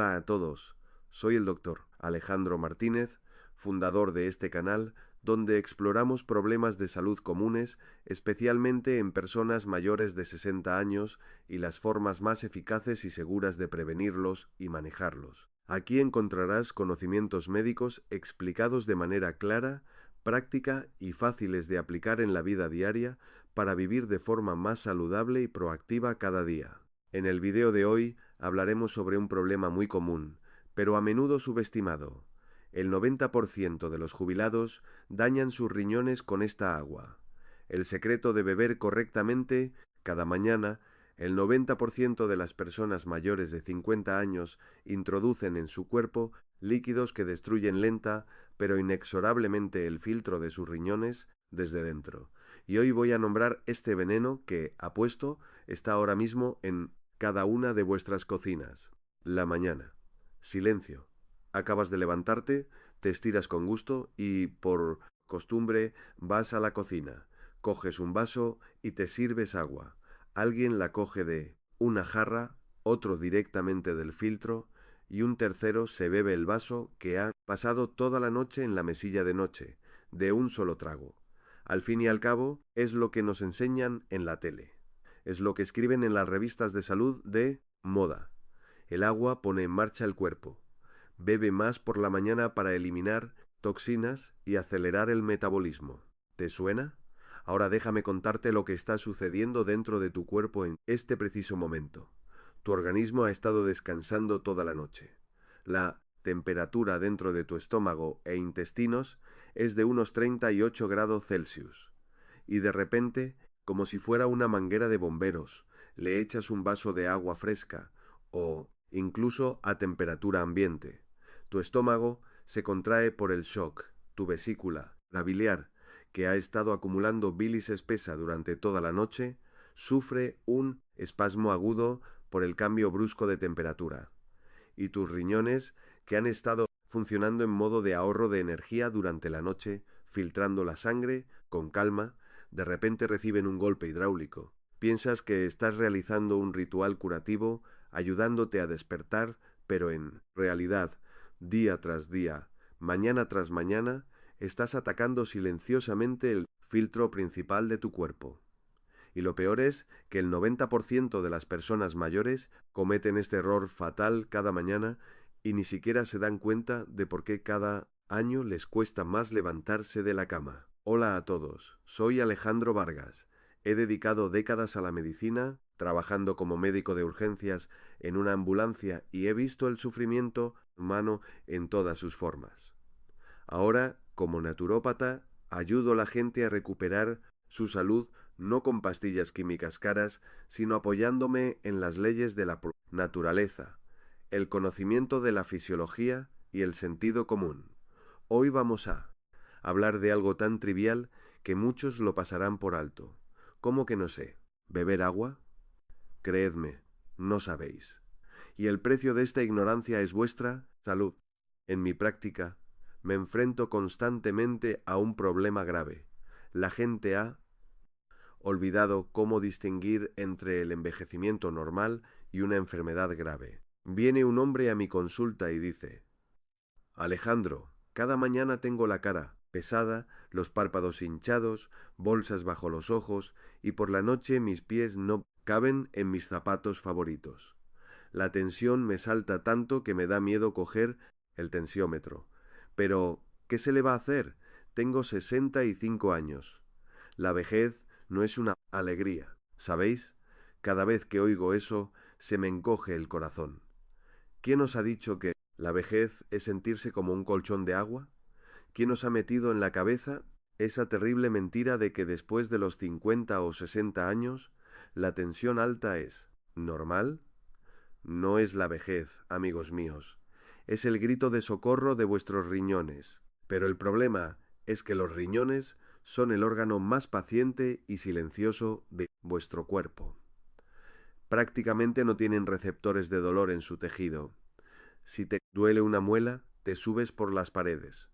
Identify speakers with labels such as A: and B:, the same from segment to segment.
A: Hola a todos, soy el doctor Alejandro Martínez, fundador de este canal, donde exploramos problemas de salud comunes, especialmente en personas mayores de 60 años y las formas más eficaces y seguras de prevenirlos y manejarlos. Aquí encontrarás conocimientos médicos explicados de manera clara, práctica y fáciles de aplicar en la vida diaria para vivir de forma más saludable y proactiva cada día. En el video de hoy hablaremos sobre un problema muy común, pero a menudo subestimado. El 90% de los jubilados dañan sus riñones con esta agua. El secreto de beber correctamente cada mañana. El 90% de las personas mayores de 50 años introducen en su cuerpo líquidos que destruyen lenta pero inexorablemente el filtro de sus riñones desde dentro. Y hoy voy a nombrar este veneno que, apuesto, está ahora mismo en cada una de vuestras cocinas. La mañana. Silencio. Acabas de levantarte, te estiras con gusto y, por costumbre, vas a la cocina. Coges un vaso y te sirves agua. Alguien la coge de una jarra, otro directamente del filtro y un tercero se bebe el vaso que ha pasado toda la noche en la mesilla de noche, de un solo trago. Al fin y al cabo, es lo que nos enseñan en la tele. Es lo que escriben en las revistas de salud de moda. El agua pone en marcha el cuerpo. Bebe más por la mañana para eliminar toxinas y acelerar el metabolismo. ¿Te suena? Ahora déjame contarte lo que está sucediendo dentro de tu cuerpo en este preciso momento. Tu organismo ha estado descansando toda la noche. La temperatura dentro de tu estómago e intestinos es de unos 38 grados Celsius. Y de repente, como si fuera una manguera de bomberos, le echas un vaso de agua fresca o incluso a temperatura ambiente. Tu estómago se contrae por el shock, tu vesícula, la biliar, que ha estado acumulando bilis espesa durante toda la noche, sufre un espasmo agudo por el cambio brusco de temperatura. Y tus riñones, que han estado funcionando en modo de ahorro de energía durante la noche, filtrando la sangre con calma, de repente reciben un golpe hidráulico. Piensas que estás realizando un ritual curativo, ayudándote a despertar, pero en realidad, día tras día, mañana tras mañana, estás atacando silenciosamente el filtro principal de tu cuerpo. Y lo peor es que el 90% de las personas mayores cometen este error fatal cada mañana y ni siquiera se dan cuenta de por qué cada año les cuesta más levantarse de la cama. Hola a todos, soy Alejandro Vargas. He dedicado décadas a la medicina, trabajando como médico de urgencias en una ambulancia y he visto el sufrimiento humano en todas sus formas. Ahora, como naturópata, ayudo a la gente a recuperar su salud no con pastillas químicas caras, sino apoyándome en las leyes de la naturaleza, el conocimiento de la fisiología y el sentido común. Hoy vamos a hablar de algo tan trivial que muchos lo pasarán por alto. ¿Cómo que no sé? ¿Beber agua? Creedme, no sabéis. Y el precio de esta ignorancia es vuestra salud. En mi práctica, me enfrento constantemente a un problema grave. La gente ha olvidado cómo distinguir entre el envejecimiento normal y una enfermedad grave. Viene un hombre a mi consulta y dice: Alejandro, cada mañana tengo la cara pesada, los párpados hinchados, bolsas bajo los ojos y por la noche mis pies no caben en mis zapatos favoritos. La tensión me salta tanto que me da miedo coger el tensiómetro. Pero, ¿qué se le va a hacer? Tengo 65 años. La vejez no es una alegría, ¿sabéis? Cada vez que oigo eso, se me encoge el corazón. ¿Quién os ha dicho que la vejez es sentirse como un colchón de agua? ¿Quién os ha metido en la cabeza esa terrible mentira de que después de los 50 o 60 años, la tensión alta es normal? No es la vejez, amigos míos. Es el grito de socorro de vuestros riñones. Pero el problema es que los riñones son el órgano más paciente y silencioso de vuestro cuerpo. Prácticamente no tienen receptores de dolor en su tejido. Si te duele una muela, te subes por las paredes.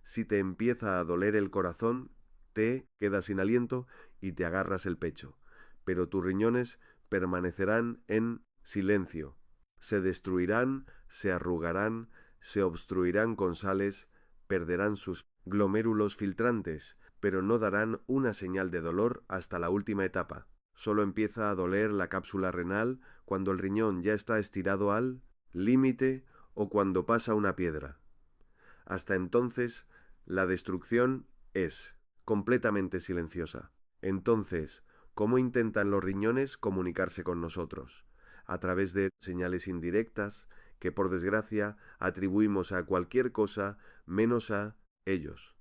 A: Si te empieza a doler el corazón, te quedas sin aliento y te agarras el pecho. Pero tus riñones permanecerán en silencio. Se destruirán se arrugarán, se obstruirán con sales, perderán sus glomérulos filtrantes, pero no darán una señal de dolor hasta la última etapa. Solo empieza a doler la cápsula renal cuando el riñón ya está estirado al límite o cuando pasa una piedra. Hasta entonces, la destrucción es completamente silenciosa. Entonces, ¿cómo intentan los riñones comunicarse con nosotros? A través de señales indirectas que, por desgracia, atribuimos a cualquier cosa menos a ellos.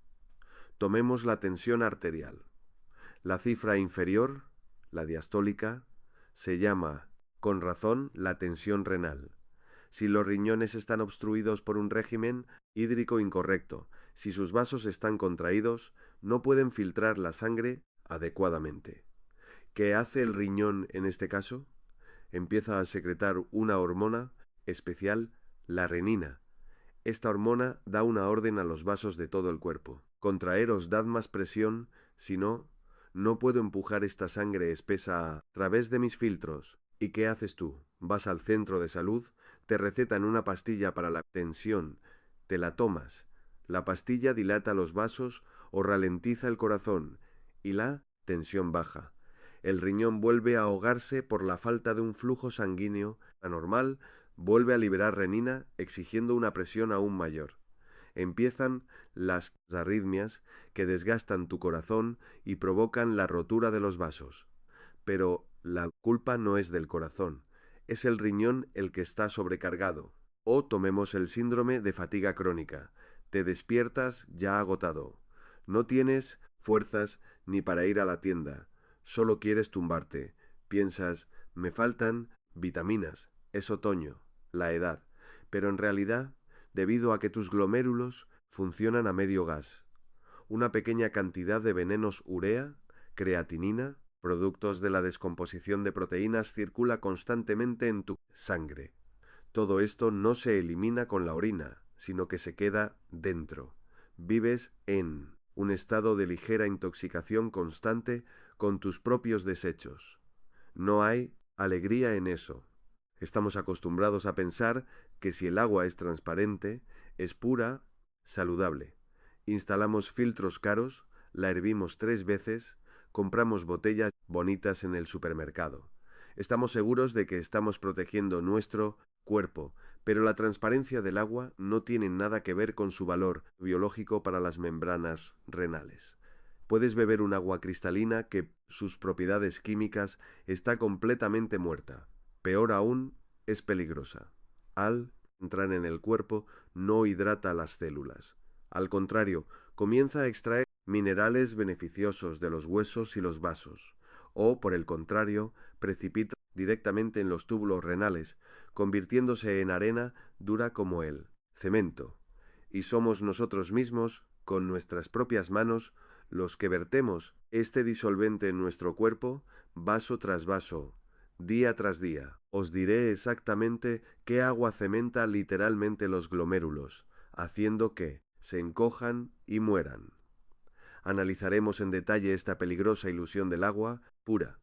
A: Tomemos la tensión arterial. La cifra inferior, la diastólica, se llama, con razón, la tensión renal. Si los riñones están obstruidos por un régimen hídrico incorrecto, si sus vasos están contraídos, no pueden filtrar la sangre adecuadamente. ¿Qué hace el riñón en este caso? Empieza a secretar una hormona especial, la renina. Esta hormona da una orden a los vasos de todo el cuerpo. Contraeros, dad más presión, si no, no puedo empujar esta sangre espesa a través de mis filtros. ¿Y qué haces tú? Vas al centro de salud, te recetan una pastilla para la tensión, te la tomas. La pastilla dilata los vasos o ralentiza el corazón y la tensión baja. El riñón vuelve a ahogarse por la falta de un flujo sanguíneo anormal, vuelve a liberar renina exigiendo una presión aún mayor. Empiezan las arritmias que desgastan tu corazón y provocan la rotura de los vasos. Pero la culpa no es del corazón, es el riñón el que está sobrecargado. O tomemos el síndrome de fatiga crónica. Te despiertas ya agotado. No tienes fuerzas ni para ir a la tienda. Solo quieres tumbarte. Piensas, me faltan vitaminas, es otoño, la edad. Pero en realidad, debido a que tus glomérulos funcionan a medio gas. Una pequeña cantidad de venenos urea, creatinina, productos de la descomposición de proteínas circula constantemente en tu sangre. Todo esto no se elimina con la orina, sino que se queda dentro. Vives en un estado de ligera intoxicación constante con tus propios desechos. No hay alegría en eso. Estamos acostumbrados a pensar que si el agua es transparente, es pura, saludable. Instalamos filtros caros, la hervimos 3 veces, compramos botellas bonitas en el supermercado. Estamos seguros de que estamos protegiendo nuestro cuerpo, pero la transparencia del agua no tiene nada que ver con su valor biológico para las membranas renales. Puedes beber un agua cristalina que sus propiedades químicas está completamente muerta. Peor aún, es peligrosa. Al entrar en el cuerpo, no hidrata las células. Al contrario, comienza a extraer minerales beneficiosos de los huesos y los vasos. O, por el contrario, precipita directamente en los túbulos renales, convirtiéndose en arena dura como el cemento. Y somos nosotros mismos, con nuestras propias manos, los que vertemos este disolvente en nuestro cuerpo, vaso tras vaso, día tras día. Os diré exactamente qué agua cementa literalmente los glomérulos, haciendo que se encojan y mueran. Analizaremos en detalle esta peligrosa ilusión del agua pura.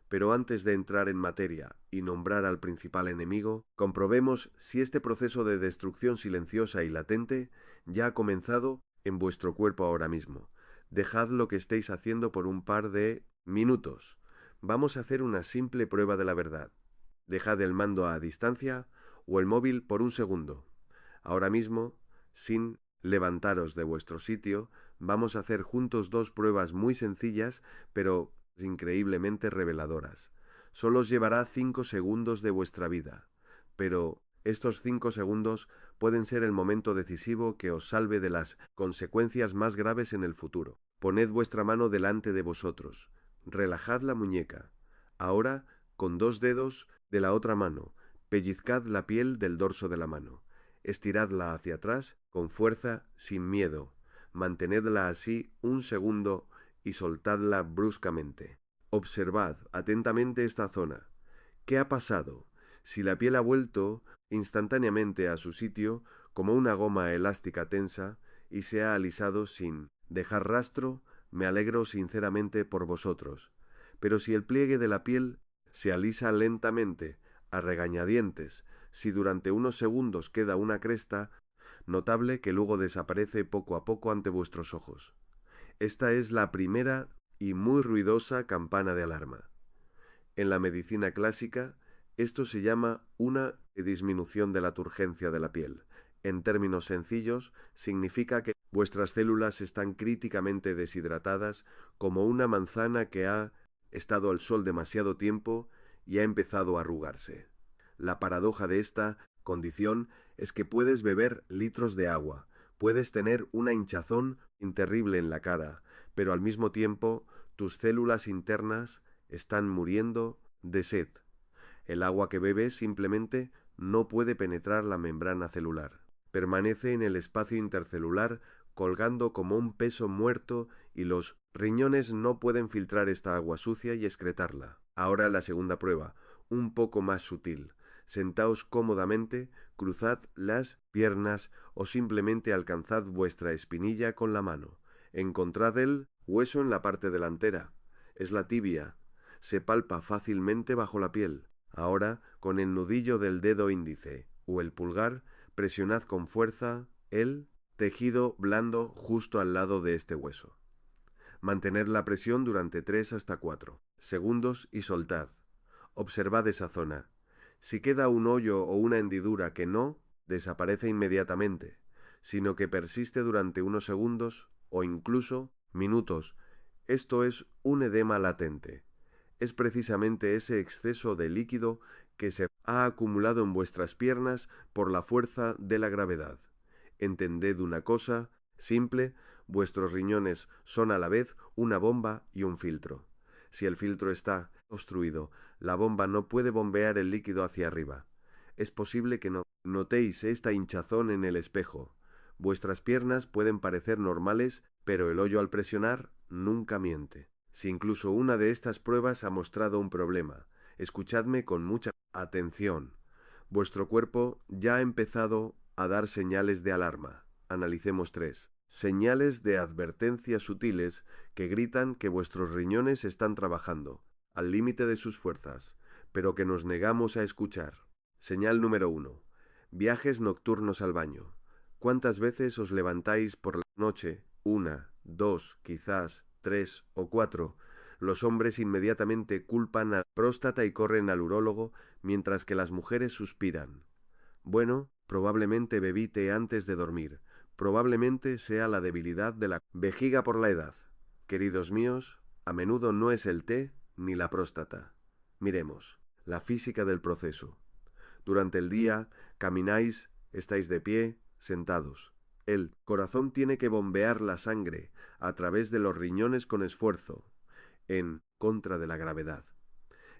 A: Pero antes de entrar en materia y nombrar al principal enemigo, comprobemos si este proceso de destrucción silenciosa y latente ya ha comenzado en vuestro cuerpo ahora mismo. Dejad lo que estéis haciendo por un par de minutos. Vamos a hacer una simple prueba de la verdad. Dejad el mando a distancia o el móvil por un segundo. Ahora mismo, sin levantaros de vuestro sitio, vamos a hacer juntos 2 pruebas muy sencillas, pero increíblemente reveladoras. Solo os llevará 5 segundos de vuestra vida, pero estos 5 segundos pueden ser el momento decisivo que os salve de las consecuencias más graves en el futuro. Poned vuestra mano delante de vosotros, relajad la muñeca. Ahora, con 2 dedos de la otra mano, pellizcad la piel del dorso de la mano. Estiradla hacia atrás, con fuerza, sin miedo. Mantenedla así un segundo y soltadla bruscamente. Observad atentamente esta zona. ¿Qué ha pasado? Si la piel ha vuelto instantáneamente a su sitio, como una goma elástica tensa, y se ha alisado sin dejar rastro, me alegro sinceramente por vosotros. Pero si el pliegue de la piel se alisa lentamente, a regañadientes, Si durante unos segundos queda una cresta, notable que luego desaparece poco a poco ante vuestros ojos. Esta es la primera y muy ruidosa campana de alarma. En la medicina clásica, esto se llama una disminución de la turgencia de la piel. En términos sencillos, significa que vuestras células están críticamente deshidratadas, como una manzana que ha estado al sol demasiado tiempo y ha empezado a arrugarse. La paradoja de esta condición es que puedes beber litros de agua, puedes tener una hinchazón terrible en la cara, pero al mismo tiempo tus células internas están muriendo de sed. El agua que bebes simplemente no puede penetrar la membrana celular. Permanece en el espacio intercelular colgando como un peso muerto y los riñones no pueden filtrar esta agua sucia y excretarla. Ahora la segunda prueba, un poco más sutil. Sentaos cómodamente, cruzad las piernas o simplemente alcanzad vuestra espinilla con la mano. Encontrad el hueso en la parte delantera. Es la tibia. Se palpa fácilmente bajo la piel. Ahora, con el nudillo del dedo índice o el pulgar, presionad con fuerza el tejido blando justo al lado de este hueso. Mantened la presión durante 3 hasta 4 segundos y soltad. Observad esa zona. Si queda un hoyo o una hendidura que no desaparece inmediatamente, sino que persiste durante unos segundos o incluso minutos, esto es un edema latente. Es precisamente ese exceso de líquido que se ha acumulado en vuestras piernas por la fuerza de la gravedad. Entended una cosa simple, vuestros riñones son a la vez una bomba y un filtro. Si el filtro está obstruido, la bomba no puede bombear el líquido hacia arriba. Es posible que notéis esta hinchazón en el espejo. Vuestras piernas pueden parecer normales, pero el hoyo al presionar nunca miente. Si incluso una de estas pruebas ha mostrado un problema, escuchadme con mucha atención. Vuestro cuerpo ya ha empezado a dar señales de alarma. Analicemos 3. Señales de advertencia sutiles que gritan que vuestros riñones están trabajando, al límite de sus fuerzas, pero que nos negamos a escuchar. Señal número 1. Viajes nocturnos al baño. ¿Cuántas veces os levantáis por la noche? 1, 2, quizás 3 o 4. Los hombres inmediatamente culpan a la próstata y corren al urólogo, mientras que las mujeres suspiran. Bueno, probablemente bebí té antes de dormir. Probablemente sea la debilidad de la vejiga por la edad. Queridos míos, a menudo no es el té ni la próstata. Miremos, la física del proceso. Durante el día, camináis, estáis de pie, sentados. El corazón tiene que bombear la sangre a través de los riñones con esfuerzo, en contra de la gravedad.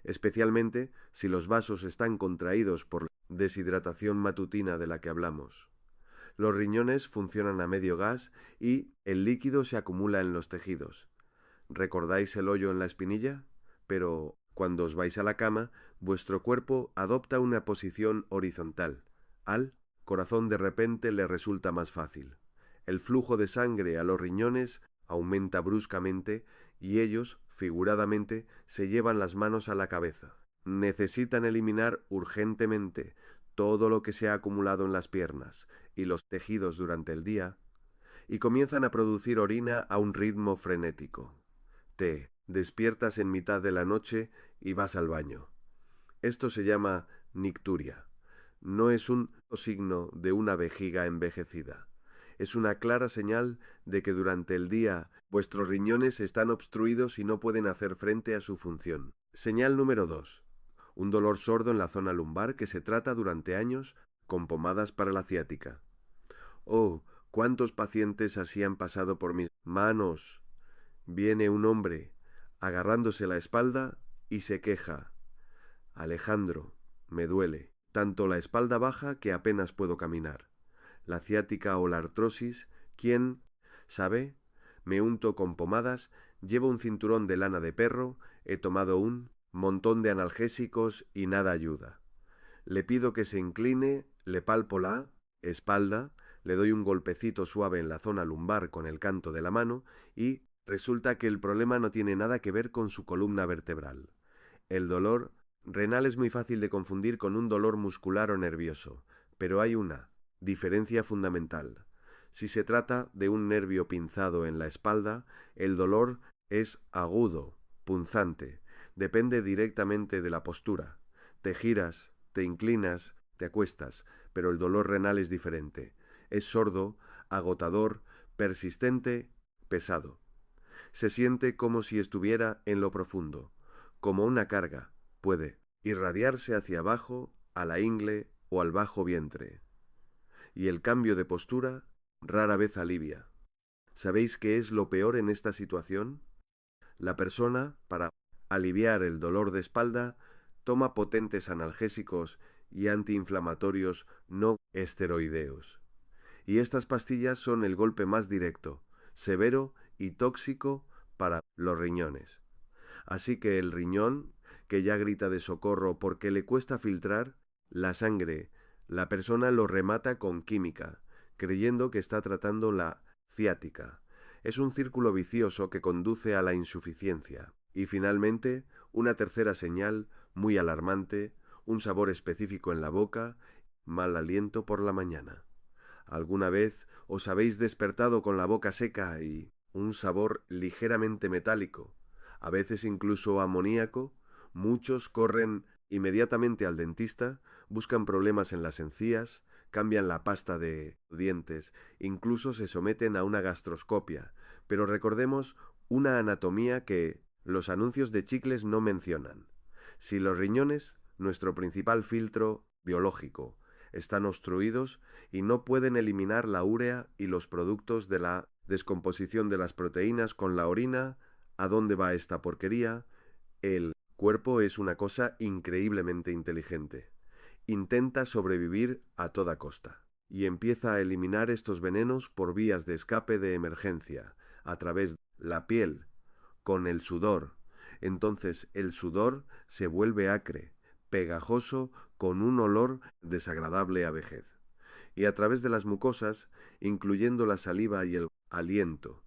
A: Especialmente si los vasos están contraídos por la deshidratación matutina de la que hablamos. Los riñones funcionan a medio gas y el líquido se acumula en los tejidos. ¿Recordáis el hoyo en la espinilla? Pero cuando os vais a la cama, vuestro cuerpo adopta una posición horizontal. Al corazón de repente le resulta más fácil. El flujo de sangre a los riñones aumenta bruscamente y ellos, figuradamente, se llevan las manos a la cabeza. Necesitan eliminar urgentemente todo lo que se ha acumulado en las piernas y los tejidos durante el día, y comienzan a producir orina a un ritmo frenético. Te despiertas en mitad de la noche y vas al baño. Esto se llama nicturia. No es un signo de una vejiga envejecida. Es una clara señal de que durante el día vuestros riñones están obstruidos y no pueden hacer frente a su función. Señal número 2. Un dolor sordo en la zona lumbar que se trata durante años con pomadas para la ciática. Oh, cuántos pacientes así han pasado por mis manos. Viene un hombre, agarrándose la espalda, y se queja. Alejandro, me duele, tanto la espalda baja que apenas puedo caminar. La ciática o la artrosis, ¿quién sabe? Me unto con pomadas, llevo un cinturón de lana de perro, he tomado un montón de analgésicos y nada ayuda. Le pido que se incline, le palpo la espalda, le doy un golpecito suave en la zona lumbar con el canto de la mano y resulta que el problema no tiene nada que ver con su columna vertebral. El dolor renal es muy fácil de confundir con un dolor muscular o nervioso, pero hay una diferencia fundamental. Si se trata de un nervio pinzado en la espalda, el dolor es agudo, punzante, depende directamente de la postura. Te giras, te inclinas, te acuestas, pero el dolor renal es diferente. Es sordo, agotador, persistente, pesado. Se siente como si estuviera en lo profundo, como una carga. Puede irradiarse hacia abajo, a la ingle o al bajo vientre. Y el cambio de postura rara vez alivia. ¿Sabéis qué es lo peor en esta situación? La persona, para aliviar el dolor de espalda, toma potentes analgésicos y antiinflamatorios no esteroideos. Y estas pastillas son el golpe más directo, severo y tóxico para los riñones. Así que el riñón, que ya grita de socorro porque le cuesta filtrar la sangre, la persona lo remata con química, creyendo que está tratando la ciática. Es un círculo vicioso que conduce a la insuficiencia. Y finalmente, una tercera señal, muy alarmante, un sabor específico en la boca, mal aliento por la mañana. ¿Alguna vez os habéis despertado con la boca seca y un sabor ligeramente metálico, a veces incluso amoníaco? Muchos corren inmediatamente al dentista, buscan problemas en las encías, cambian la pasta de dientes, incluso se someten a una gastroscopia. Pero recordemos una anatomía que los anuncios de chicles no mencionan. Si los riñones, nuestro principal filtro biológico, están obstruidos y no pueden eliminar la urea y los productos de la descomposición de las proteínas con la orina, ¿a dónde va esta porquería? El cuerpo es una cosa increíblemente inteligente. Intenta sobrevivir a toda costa y empieza a eliminar estos venenos por vías de escape de emergencia, a través de la piel, con el sudor. Entonces el sudor se vuelve acre, pegajoso, con un olor desagradable a vejez. Y a través de las mucosas, incluyendo la saliva y el aliento.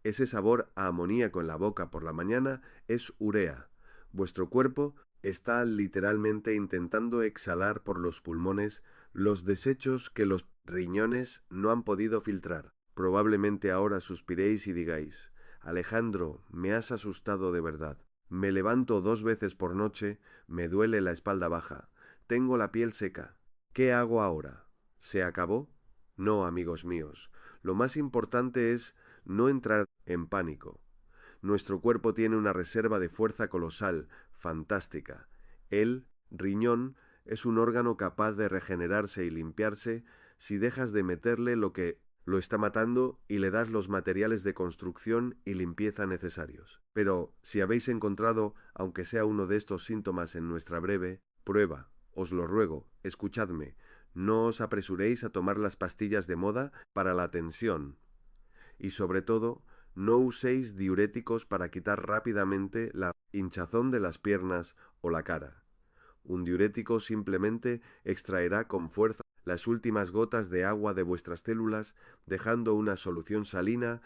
A: Ese sabor a amoníaco en la boca por la mañana es urea. Vuestro cuerpo está literalmente intentando exhalar por los pulmones los desechos que los riñones no han podido filtrar. Probablemente ahora suspiréis y digáis: Alejandro, me has asustado de verdad. Me levanto 2 veces por noche, me duele la espalda baja, tengo la piel seca. ¿Qué hago ahora? ¿Se acabó? No, amigos míos. Lo más importante es no entrar en pánico. Nuestro cuerpo tiene una reserva de fuerza colosal, fantástica. El riñón es un órgano capaz de regenerarse y limpiarse si dejas de meterle lo que lo está matando y le das los materiales de construcción y limpieza necesarios. Pero si habéis encontrado, aunque sea uno de estos síntomas en nuestra breve prueba, os lo ruego, escuchadme, no os apresuréis a tomar las pastillas de moda para la tensión. Y sobre todo, no uséis diuréticos para quitar rápidamente la hinchazón de las piernas o la cara. Un diurético simplemente extraerá con fuerza las últimas gotas de agua de vuestras células, dejando una solución salina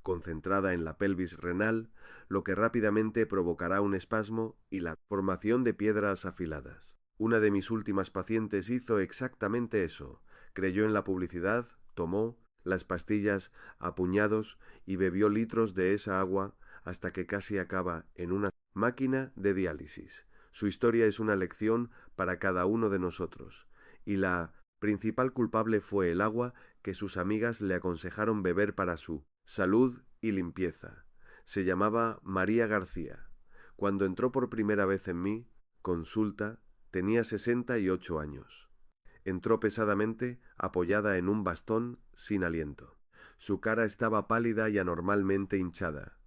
A: concentrada en la pelvis renal, lo que rápidamente provocará un espasmo y la formación de piedras afiladas. Una de mis últimas pacientes hizo exactamente eso. Creyó en la publicidad, tomó las pastillas a puñados y bebió litros de esa agua hasta que casi acaba en una máquina de diálisis. Su historia es una lección para cada uno de nosotros, y la principal culpable fue el agua que sus amigas le aconsejaron beber para su salud y limpieza. Se llamaba María García. Cuando entró por primera vez en mi consulta, tenía 68 años. Entró pesadamente, apoyada en un bastón, sin aliento. Su cara estaba pálida y anormalmente hinchada.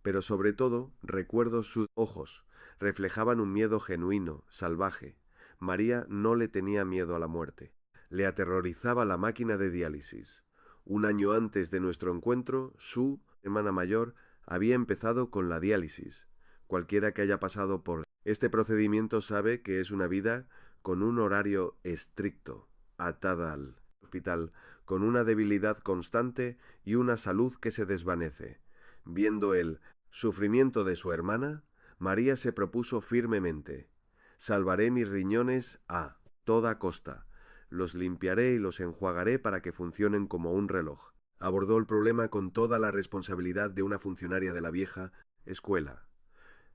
A: Pero sobre todo, recuerdo sus ojos. Reflejaban un miedo genuino, salvaje. María no le tenía miedo a la muerte. Le aterrorizaba la máquina de diálisis. Un año antes de nuestro encuentro, su hermana mayor había empezado con la diálisis. Cualquiera que haya pasado por este procedimiento sabe que es una vida con un horario estricto, atada al hospital, con una debilidad constante y una salud que se desvanece. Viendo el sufrimiento de su hermana, María se propuso firmemente: Salvaré mis riñones a toda costa. Los limpiaré y los enjuagaré para que funcionen como un reloj. Abordó el problema con toda la responsabilidad de una funcionaria de la vieja escuela.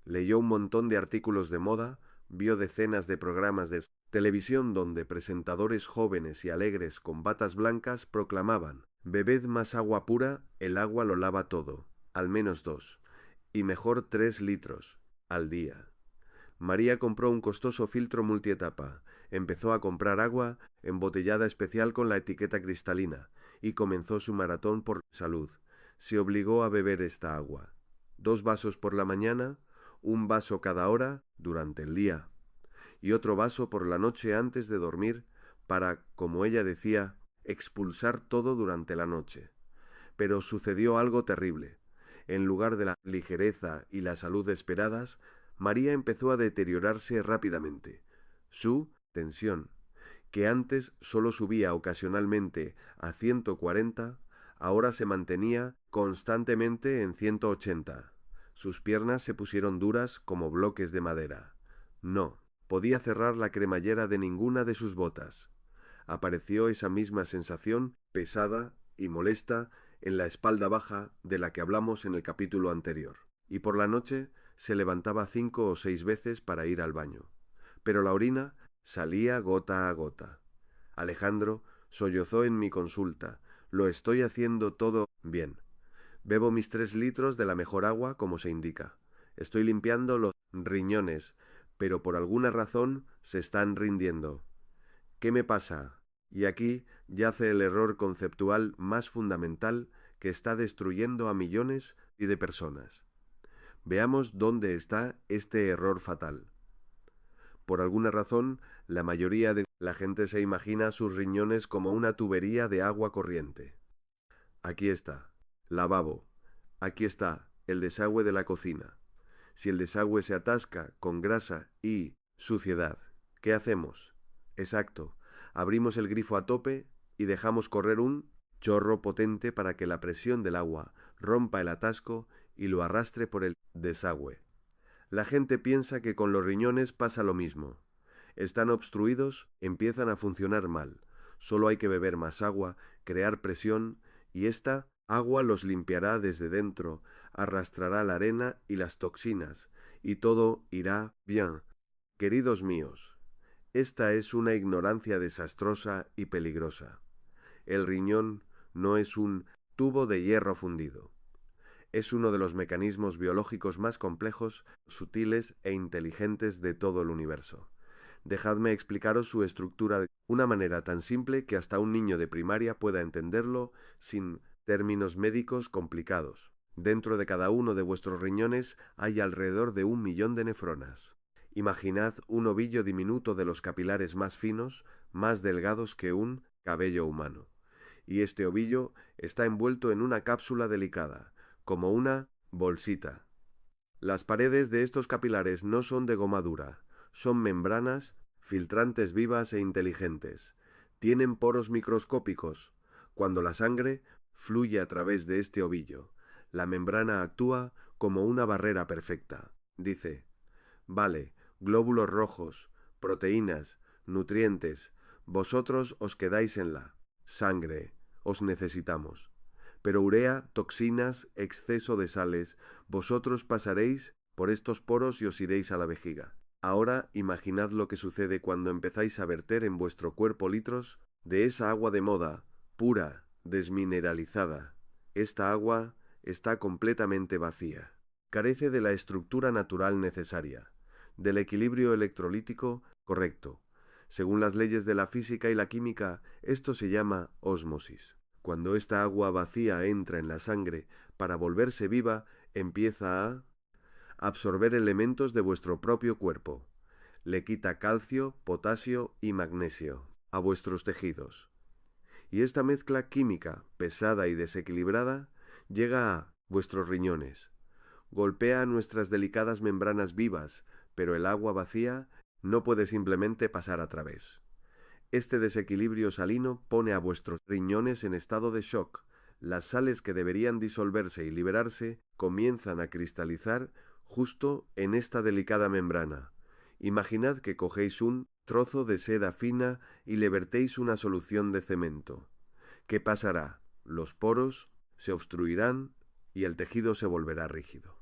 A: Leyó un montón de artículos de moda, vio decenas de programas de televisión donde presentadores jóvenes y alegres con batas blancas proclamaban: bebed más agua pura, el agua lo lava todo, al menos 2, y mejor 3 litros al día. María compró un costoso filtro multietapa, empezó a comprar agua embotellada especial con la etiqueta cristalina y comenzó su maratón por salud. Se obligó a beber esta agua. 2 vasos por la mañana, 1 vaso cada hora durante el día y otro vaso por la noche antes de dormir para, como ella decía, expulsar todo durante la noche. Pero sucedió algo terrible. En lugar de la ligereza y la salud esperadas, María empezó a deteriorarse rápidamente. Su tensión, que antes solo subía ocasionalmente a 140, ahora se mantenía constantemente en 180. Sus piernas se pusieron duras como bloques de madera. No podía cerrar la cremallera de ninguna de sus botas. Apareció esa misma sensación pesada y molesta en la espalda baja de la que hablamos en el capítulo anterior. Y por la noche se levantaba 5 o 6 veces para ir al baño. Pero la orina salía gota a gota. Alejandro sollozó en mi consulta. Lo estoy haciendo todo bien. Bebo mis 3 litros de la mejor agua como se indica. Estoy limpiando los riñones, pero por alguna razón se están rindiendo. ¿Qué me pasa? Y aquí yace el error conceptual más fundamental que está destruyendo a millones de personas. Veamos dónde está este error fatal. Por alguna razón, la mayoría de la gente se imagina sus riñones como una tubería de agua corriente. Aquí está, lavabo. Aquí está, el desagüe de la cocina. Si el desagüe se atasca con grasa y suciedad, ¿qué hacemos? Exacto, abrimos el grifo a tope y dejamos correr un chorro potente para que la presión del agua rompa el atasco y lo arrastre por el desagüe. La gente piensa que con los riñones pasa lo mismo. Están obstruidos, empiezan a funcionar mal. Solo hay que beber más agua, crear presión, y esta agua los limpiará desde dentro, arrastrará la arena y las toxinas, y todo irá bien. Queridos míos, esta es una ignorancia desastrosa y peligrosa. El riñón no es un tubo de hierro fundido. Es uno de los mecanismos biológicos más complejos, sutiles e inteligentes de todo el universo. Dejadme explicaros su estructura de una manera tan simple que hasta un niño de primaria pueda entenderlo sin términos médicos complicados. Dentro de cada uno de vuestros riñones hay alrededor de 1 millón de nefronas. Imaginad un ovillo diminuto de los capilares más finos, más delgados que un cabello humano. Y este ovillo está envuelto en una cápsula delicada, como una bolsita. Las paredes de estos capilares no son de goma dura, son membranas filtrantes vivas e inteligentes. Tienen poros microscópicos. Cuando la sangre fluye a través de este ovillo, la membrana actúa como una barrera perfecta. Dice: vale, glóbulos rojos, proteínas, nutrientes, vosotros os quedáis en la sangre, os necesitamos. Pero urea, toxinas, exceso de sales, vosotros pasaréis por estos poros y os iréis a la vejiga. Ahora imaginad lo que sucede cuando empezáis a verter en vuestro cuerpo litros de esa agua de moda, pura, desmineralizada. Esta agua está completamente vacía. Carece de la estructura natural necesaria, del equilibrio electrolítico correcto. Según las leyes de la física y la química, esto se llama ósmosis. Cuando esta agua vacía entra en la sangre para volverse viva, empieza a absorber elementos de vuestro propio cuerpo. Le quita calcio, potasio y magnesio a vuestros tejidos. Y esta mezcla química, pesada y desequilibrada, llega a vuestros riñones. Golpea nuestras delicadas membranas vivas, pero el agua vacía no puede simplemente pasar a través. Este desequilibrio salino pone a vuestros riñones en estado de shock. Las sales que deberían disolverse y liberarse comienzan a cristalizar justo en esta delicada membrana, Imaginad que cogéis un trozo de seda fina y le vertéis una solución de cemento. ¿Qué pasará? Los poros se obstruirán y el tejido se volverá rígido.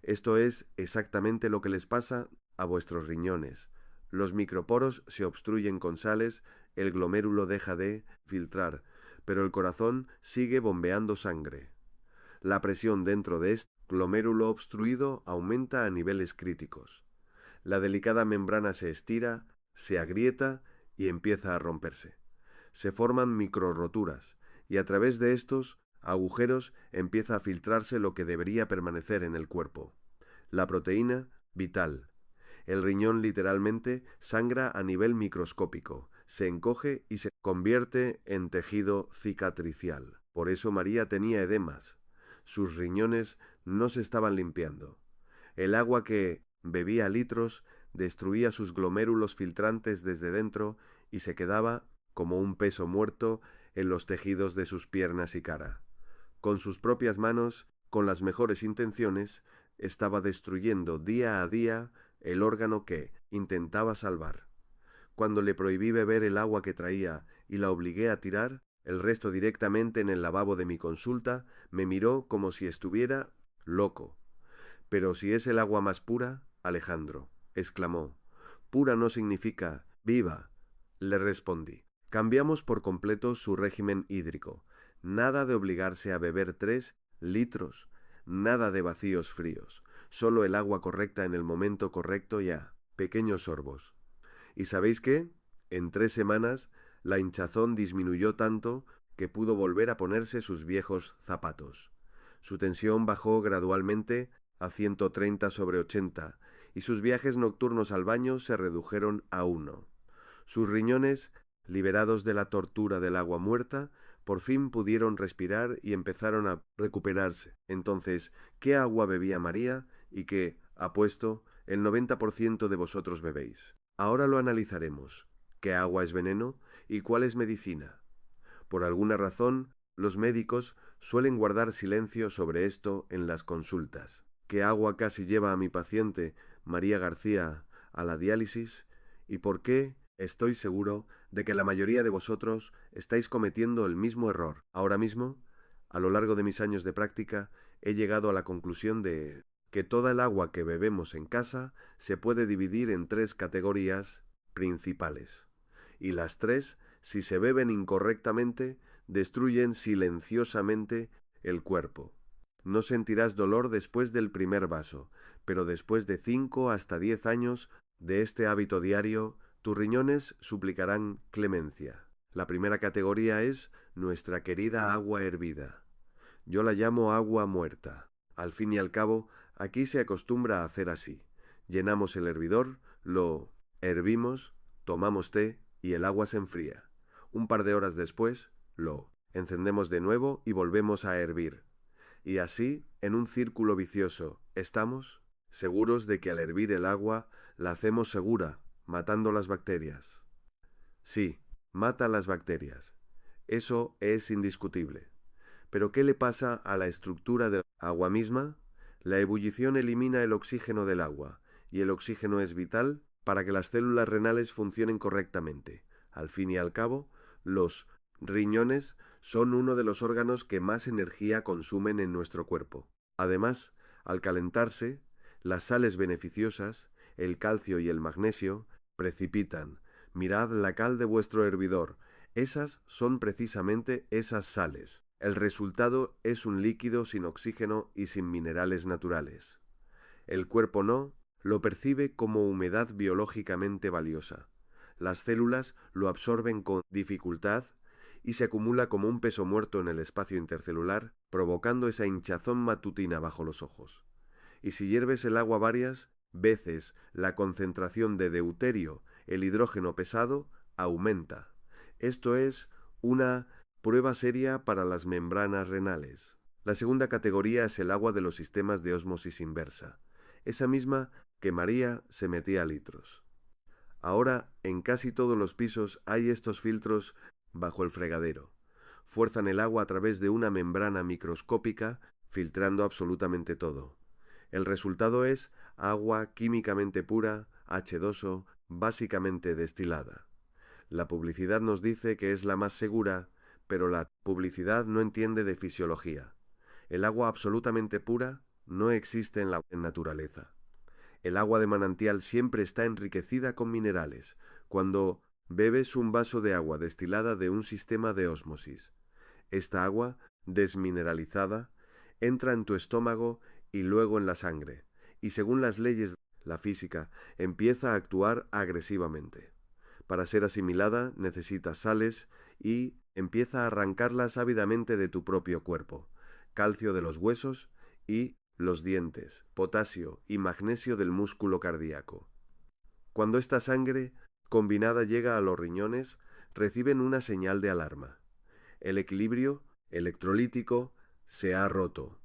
A: Esto es exactamente lo que les pasa a vuestros riñones. Los microporos se obstruyen con sales, el glomérulo deja de filtrar, pero el corazón sigue bombeando sangre. La presión dentro de este glomérulo obstruido aumenta a niveles críticos. La delicada membrana se estira, se agrieta y empieza a romperse. Se forman microroturas y a través de estos agujeros empieza a filtrarse lo que debería permanecer en el cuerpo. La proteína vital. El riñón literalmente sangra a nivel microscópico, se encoge y se convierte en tejido cicatricial. Por eso María tenía edemas. Sus riñones no se estaban limpiando. El agua que bebía a litros destruía sus glomérulos filtrantes desde dentro y se quedaba como un peso muerto en los tejidos de sus piernas y cara. Con sus propias manos, con las mejores intenciones, estaba destruyendo día a día el órgano que intentaba salvar. Cuando le prohibí beber el agua que traía y la obligué a tirar el resto directamente en el lavabo de mi consulta, me miró como si estuviera loco. Pero si es el agua más pura, Alejandro, exclamó. Pura no significa viva, le respondí. Cambiamos por completo su régimen hídrico. Nada de obligarse a beber 3 litros, nada de vacíos fríos, solo el agua correcta en el momento correcto ya, pequeños sorbos. ¿Y sabéis qué? En 3 semanas la hinchazón disminuyó tanto que pudo volver a ponerse sus viejos zapatos. Su tensión bajó gradualmente a 130/80 y sus viajes nocturnos al baño se redujeron a 1. Sus riñones, liberados de la tortura del agua muerta, por fin pudieron respirar y empezaron a recuperarse. Entonces, ¿qué agua bebía María y qué, apuesto, el 90% de vosotros bebéis? Ahora lo analizaremos. ¿Qué agua es veneno y cuál es medicina? Por alguna razón, los médicos suelen guardar silencio sobre esto en las consultas. ¿Qué agua casi lleva a mi paciente, María García, a la diálisis? ¿Y por qué estoy seguro de que la mayoría de vosotros estáis cometiendo el mismo error? Ahora mismo, a lo largo de mis años de práctica, he llegado a la conclusión de que toda el agua que bebemos en casa se puede dividir en 3 categorías principales. Y las 3, si se beben incorrectamente, destruyen silenciosamente el cuerpo. No sentirás dolor después del primer vaso, pero después de 5 hasta 10 años de este hábito diario, tus riñones suplicarán clemencia. La primera categoría es nuestra querida agua hervida. Yo la llamo agua muerta. Al fin y al cabo, aquí se acostumbra a hacer así. Llenamos el hervidor, lo hervimos, tomamos té y el agua se enfría. Un par de horas después, lo encendemos de nuevo y volvemos a hervir. Y así, en un círculo vicioso, ¿estamos? Seguros de que al hervir el agua la hacemos segura, matando las bacterias. Sí, mata las bacterias. Eso es indiscutible. ¿Pero qué le pasa a la estructura del agua misma? La ebullición elimina el oxígeno del agua, y el oxígeno es vital para que las células renales funcionen correctamente. Al fin y al cabo, los riñones son uno de los órganos que más energía consumen en nuestro cuerpo. Además, al calentarse, las sales beneficiosas, el calcio y el magnesio, precipitan. Mirad la cal de vuestro hervidor. Esas son precisamente esas sales. El resultado es un líquido sin oxígeno y sin minerales naturales. El cuerpo no lo percibe como humedad biológicamente valiosa. Las células lo absorben con dificultad y se acumula como un peso muerto en el espacio intercelular, provocando esa hinchazón matutina bajo los ojos. Y si hierves el agua varias veces, la concentración de deuterio, el hidrógeno pesado, aumenta. Esto es una prueba seria para las membranas renales. La segunda categoría es el agua de los sistemas de ósmosis inversa, esa misma que María se metía a litros. Ahora, en casi todos los pisos hay estos filtros bajo el fregadero. Fuerzan el agua a través de una membrana microscópica, filtrando absolutamente todo. El resultado es agua químicamente pura, H2O, básicamente destilada. La publicidad nos dice que es la más segura, pero la publicidad no entiende de fisiología. El agua absolutamente pura no existe en la naturaleza. El agua de manantial siempre está enriquecida con minerales. Cuando bebes un vaso de agua destilada de un sistema de ósmosis, esta agua, desmineralizada, entra en tu estómago y luego en la sangre, y según las leyes de la física, empieza a actuar agresivamente. Para ser asimilada necesitas sales y empieza a arrancarlas ávidamente de tu propio cuerpo, calcio de los huesos y los dientes, potasio y magnesio del músculo cardíaco. Cuando esta sangre combinada llega a los riñones, reciben una señal de alarma. El equilibrio electrolítico se ha roto.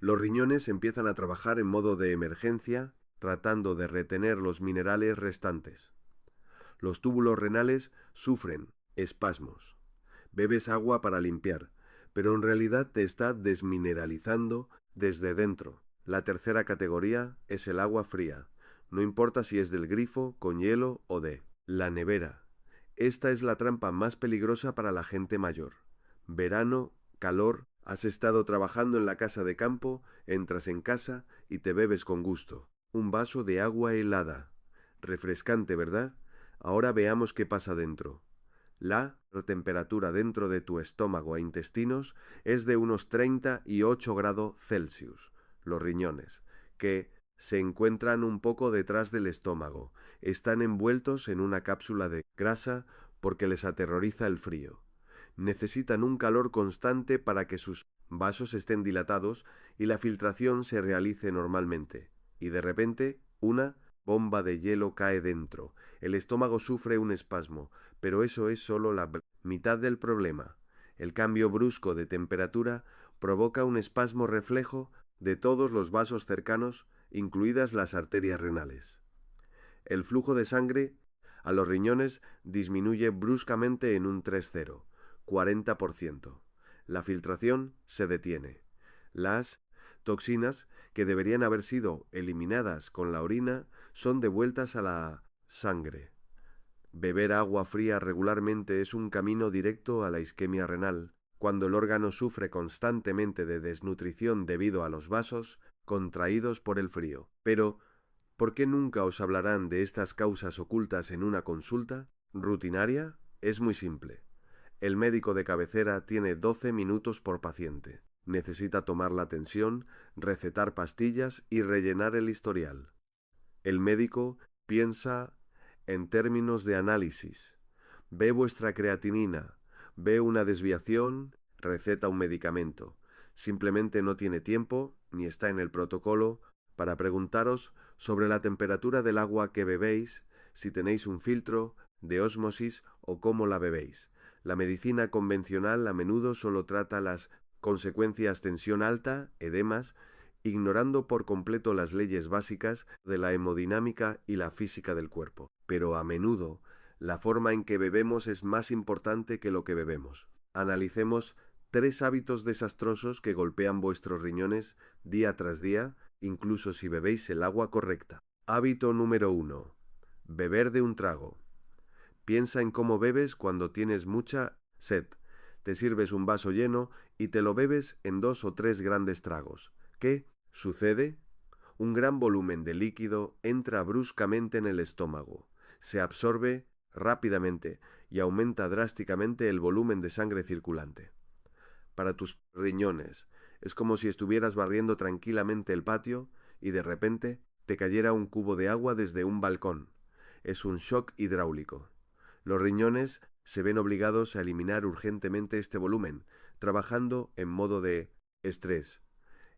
A: Los riñones empiezan a trabajar en modo de emergencia, tratando de retener los minerales restantes. Los túbulos renales sufren espasmos. Bebes agua para limpiar, pero en realidad te está desmineralizando desde dentro. La tercera categoría es el agua fría. No importa si es del grifo, con hielo o de la nevera. Esta es la trampa más peligrosa para la gente mayor. Verano, calor, has estado trabajando en la casa de campo, entras en casa y te bebes con gusto un vaso de agua helada. Refrescante, ¿verdad? Ahora veamos qué pasa dentro. La temperatura dentro de tu estómago e intestinos es de unos 38 grados Celsius. Los riñones, que se encuentran un poco detrás del estómago, están envueltos en una cápsula de grasa porque les aterroriza el frío. Necesitan un calor constante para que sus vasos estén dilatados y la filtración se realice normalmente. Y de repente, una bomba de hielo cae dentro. El estómago sufre un espasmo, pero eso es solo la mitad del problema. El cambio brusco de temperatura provoca un espasmo reflejo de todos los vasos cercanos, incluidas las arterias renales. El flujo de sangre a los riñones disminuye bruscamente en un 3,0, 40%. La filtración se detiene. Las toxinas que deberían haber sido eliminadas con la orina son devueltas a la sangre. Beber agua fría regularmente es un camino directo a la isquemia renal, cuando el órgano sufre constantemente de desnutrición debido a los vasos contraídos por el frío. Pero, ¿por qué nunca os hablarán de estas causas ocultas en una consulta rutinaria? Es muy simple. El médico de cabecera tiene 12 minutos por paciente. Necesita tomar la tensión, recetar pastillas y rellenar el historial. El médico piensa en términos de análisis. Ve vuestra creatinina, ve una desviación, receta un medicamento. Simplemente no tiene tiempo, ni está en el protocolo, para preguntaros sobre la temperatura del agua que bebéis, si tenéis un filtro, de ósmosis o cómo la bebéis. La medicina convencional a menudo solo trata las consecuencias tensión alta, edemas, ignorando por completo las leyes básicas de la hemodinámica y la física del cuerpo. Pero a menudo, la forma en que bebemos es más importante que lo que bebemos. Analicemos 3 hábitos desastrosos que golpean vuestros riñones día tras día, incluso si bebéis el agua correcta. Hábito número 1. Beber de un trago. Piensa en cómo bebes cuando tienes mucha sed. Te sirves un vaso lleno y te lo bebes en 2 o 3 grandes tragos. ¿Qué sucede? Un gran volumen de líquido entra bruscamente en el estómago, se absorbe rápidamente y aumenta drásticamente el volumen de sangre circulante. Para tus riñones es como si estuvieras barriendo tranquilamente el patio y de repente te cayera un cubo de agua desde un balcón. Es un shock hidráulico. Los riñones se ven obligados a eliminar urgentemente este volumen, trabajando en modo de estrés.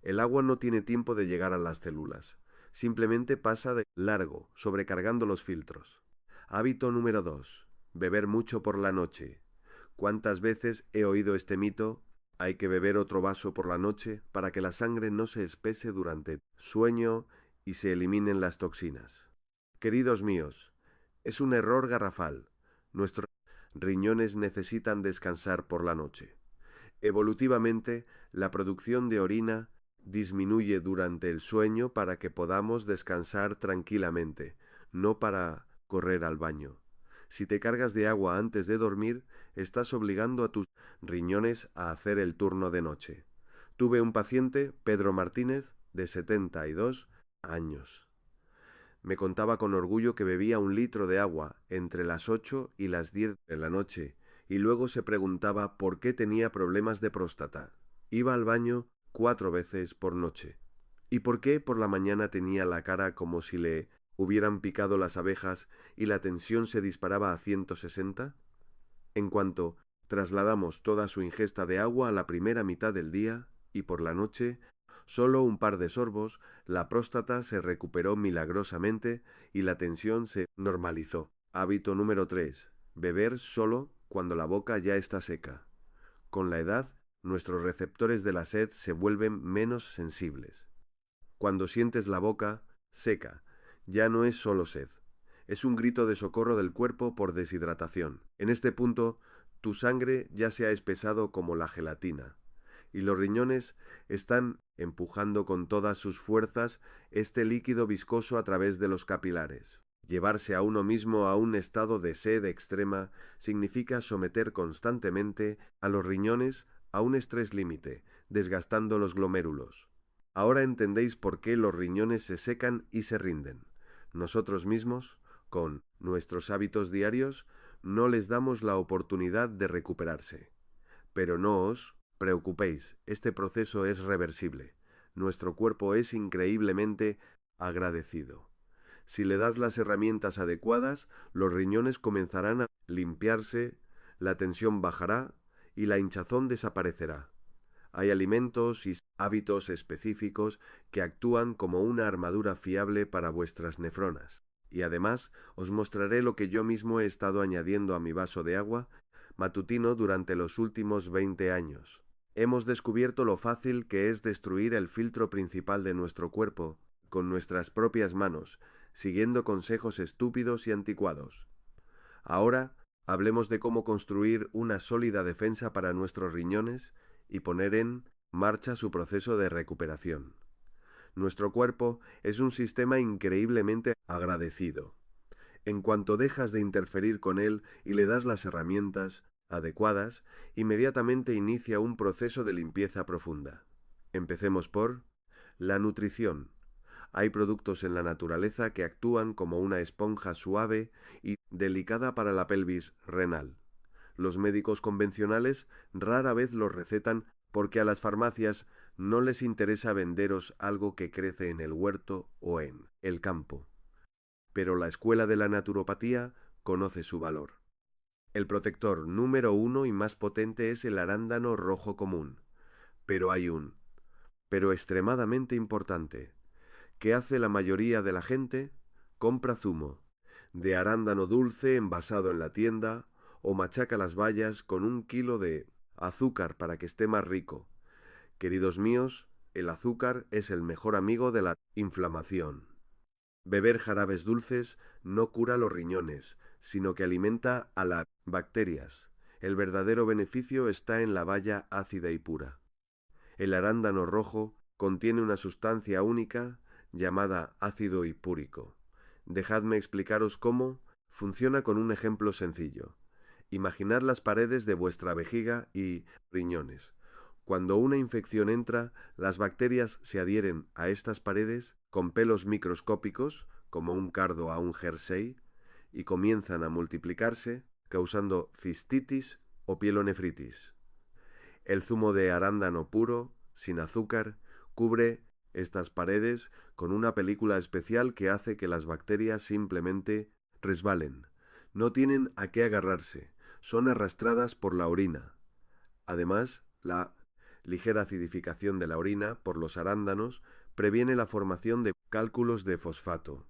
A: El agua no tiene tiempo de llegar a las células. Simplemente pasa de largo, sobrecargando los filtros. Hábito número 2. Beber mucho por la noche. ¿Cuántas veces he oído este mito? Hay que beber otro vaso por la noche para que la sangre no se espese durante el sueño y se eliminen las toxinas. Queridos míos, es un error garrafal. Nuestros riñones necesitan descansar por la noche. Evolutivamente, la producción de orina disminuye durante el sueño para que podamos descansar tranquilamente. no para correr al baño. Si te cargas de agua antes de dormir, estás obligando a tus riñones a hacer el turno de noche. Tuve un paciente, Pedro Martínez, de 72 años. Me contaba con orgullo que bebía 1 litro de agua entre las 8 y las 10 de la noche, y luego se preguntaba por qué tenía problemas de próstata. Iba al baño 4 veces por noche. ¿Y por qué por la mañana tenía la cara como si le hubieran picado las abejas y la tensión se disparaba a 160? En cuanto trasladamos toda su ingesta de agua a la primera mitad del día, y por la noche, solo un par de sorbos, la próstata se recuperó milagrosamente y la tensión se normalizó. Hábito número 3. Beber solo cuando la boca ya está seca. Con la edad, nuestros receptores de la sed se vuelven menos sensibles. Cuando sientes la boca seca, ya no es solo sed. Es un grito de socorro del cuerpo por deshidratación. En este punto, tu sangre ya se ha espesado como la gelatina, y los riñones están empujando con todas sus fuerzas este líquido viscoso a través de los capilares. Llevarse a uno mismo a un estado de sed extrema significa someter constantemente a los riñones a un estrés límite, desgastando los glomérulos. Ahora entendéis por qué los riñones se secan y se rinden. Nosotros mismos, con nuestros hábitos diarios, no les damos la oportunidad de recuperarse. Pero no os preocupéis, este proceso es reversible. Nuestro cuerpo es increíblemente agradecido. Si le das las herramientas adecuadas, los riñones comenzarán a limpiarse, la tensión bajará y la hinchazón desaparecerá. Hay alimentos y hábitos específicos que actúan como una armadura fiable para vuestras nefronas. Y además os mostraré lo que yo mismo he estado añadiendo a mi vaso de agua matutino durante los últimos 20 años. Hemos descubierto lo fácil que es destruir el filtro principal de nuestro cuerpo con nuestras propias manos, siguiendo consejos estúpidos y anticuados. Ahora hablemos de cómo construir una sólida defensa para nuestros riñones y poner en marcha su proceso de recuperación. Nuestro cuerpo es un sistema increíblemente agradecido. En cuanto dejas de interferir con él y le das las herramientas adecuadas, inmediatamente inicia un proceso de limpieza profunda. Empecemos por la nutrición. Hay productos en la naturaleza que actúan como una esponja suave y delicada para la pelvis renal. Los médicos convencionales rara vez los recetan porque a las farmacias no les interesa venderos algo que crece en el huerto o en el campo. Pero la escuela de la naturopatía conoce su valor. El protector número 1 y más potente es el arándano rojo común. Pero hay pero extremadamente importante. ¿Qué hace la mayoría de la gente? Compra zumo de arándano dulce envasado en la tienda o machaca las bayas con 1 kilo de azúcar para que esté más rico. Queridos míos, el azúcar es el mejor amigo de la inflamación. Beber jarabes dulces no cura los riñones, sino que alimenta a las bacterias. El verdadero beneficio está en la baya ácida y pura. El arándano rojo contiene una sustancia única llamada ácido hipúrico. Dejadme explicaros cómo funciona con un ejemplo sencillo. Imaginad las paredes de vuestra vejiga y riñones. Cuando una infección entra, las bacterias se adhieren a estas paredes con pelos microscópicos, como un cardo a un jersey, y comienzan a multiplicarse, causando cistitis o pielonefritis. El zumo de arándano puro, sin azúcar, cubre estas paredes con una película especial que hace que las bacterias simplemente resbalen. No tienen a qué agarrarse, son arrastradas por la orina. Además, la ligera acidificación de la orina por los arándanos previene la formación de cálculos de fosfato.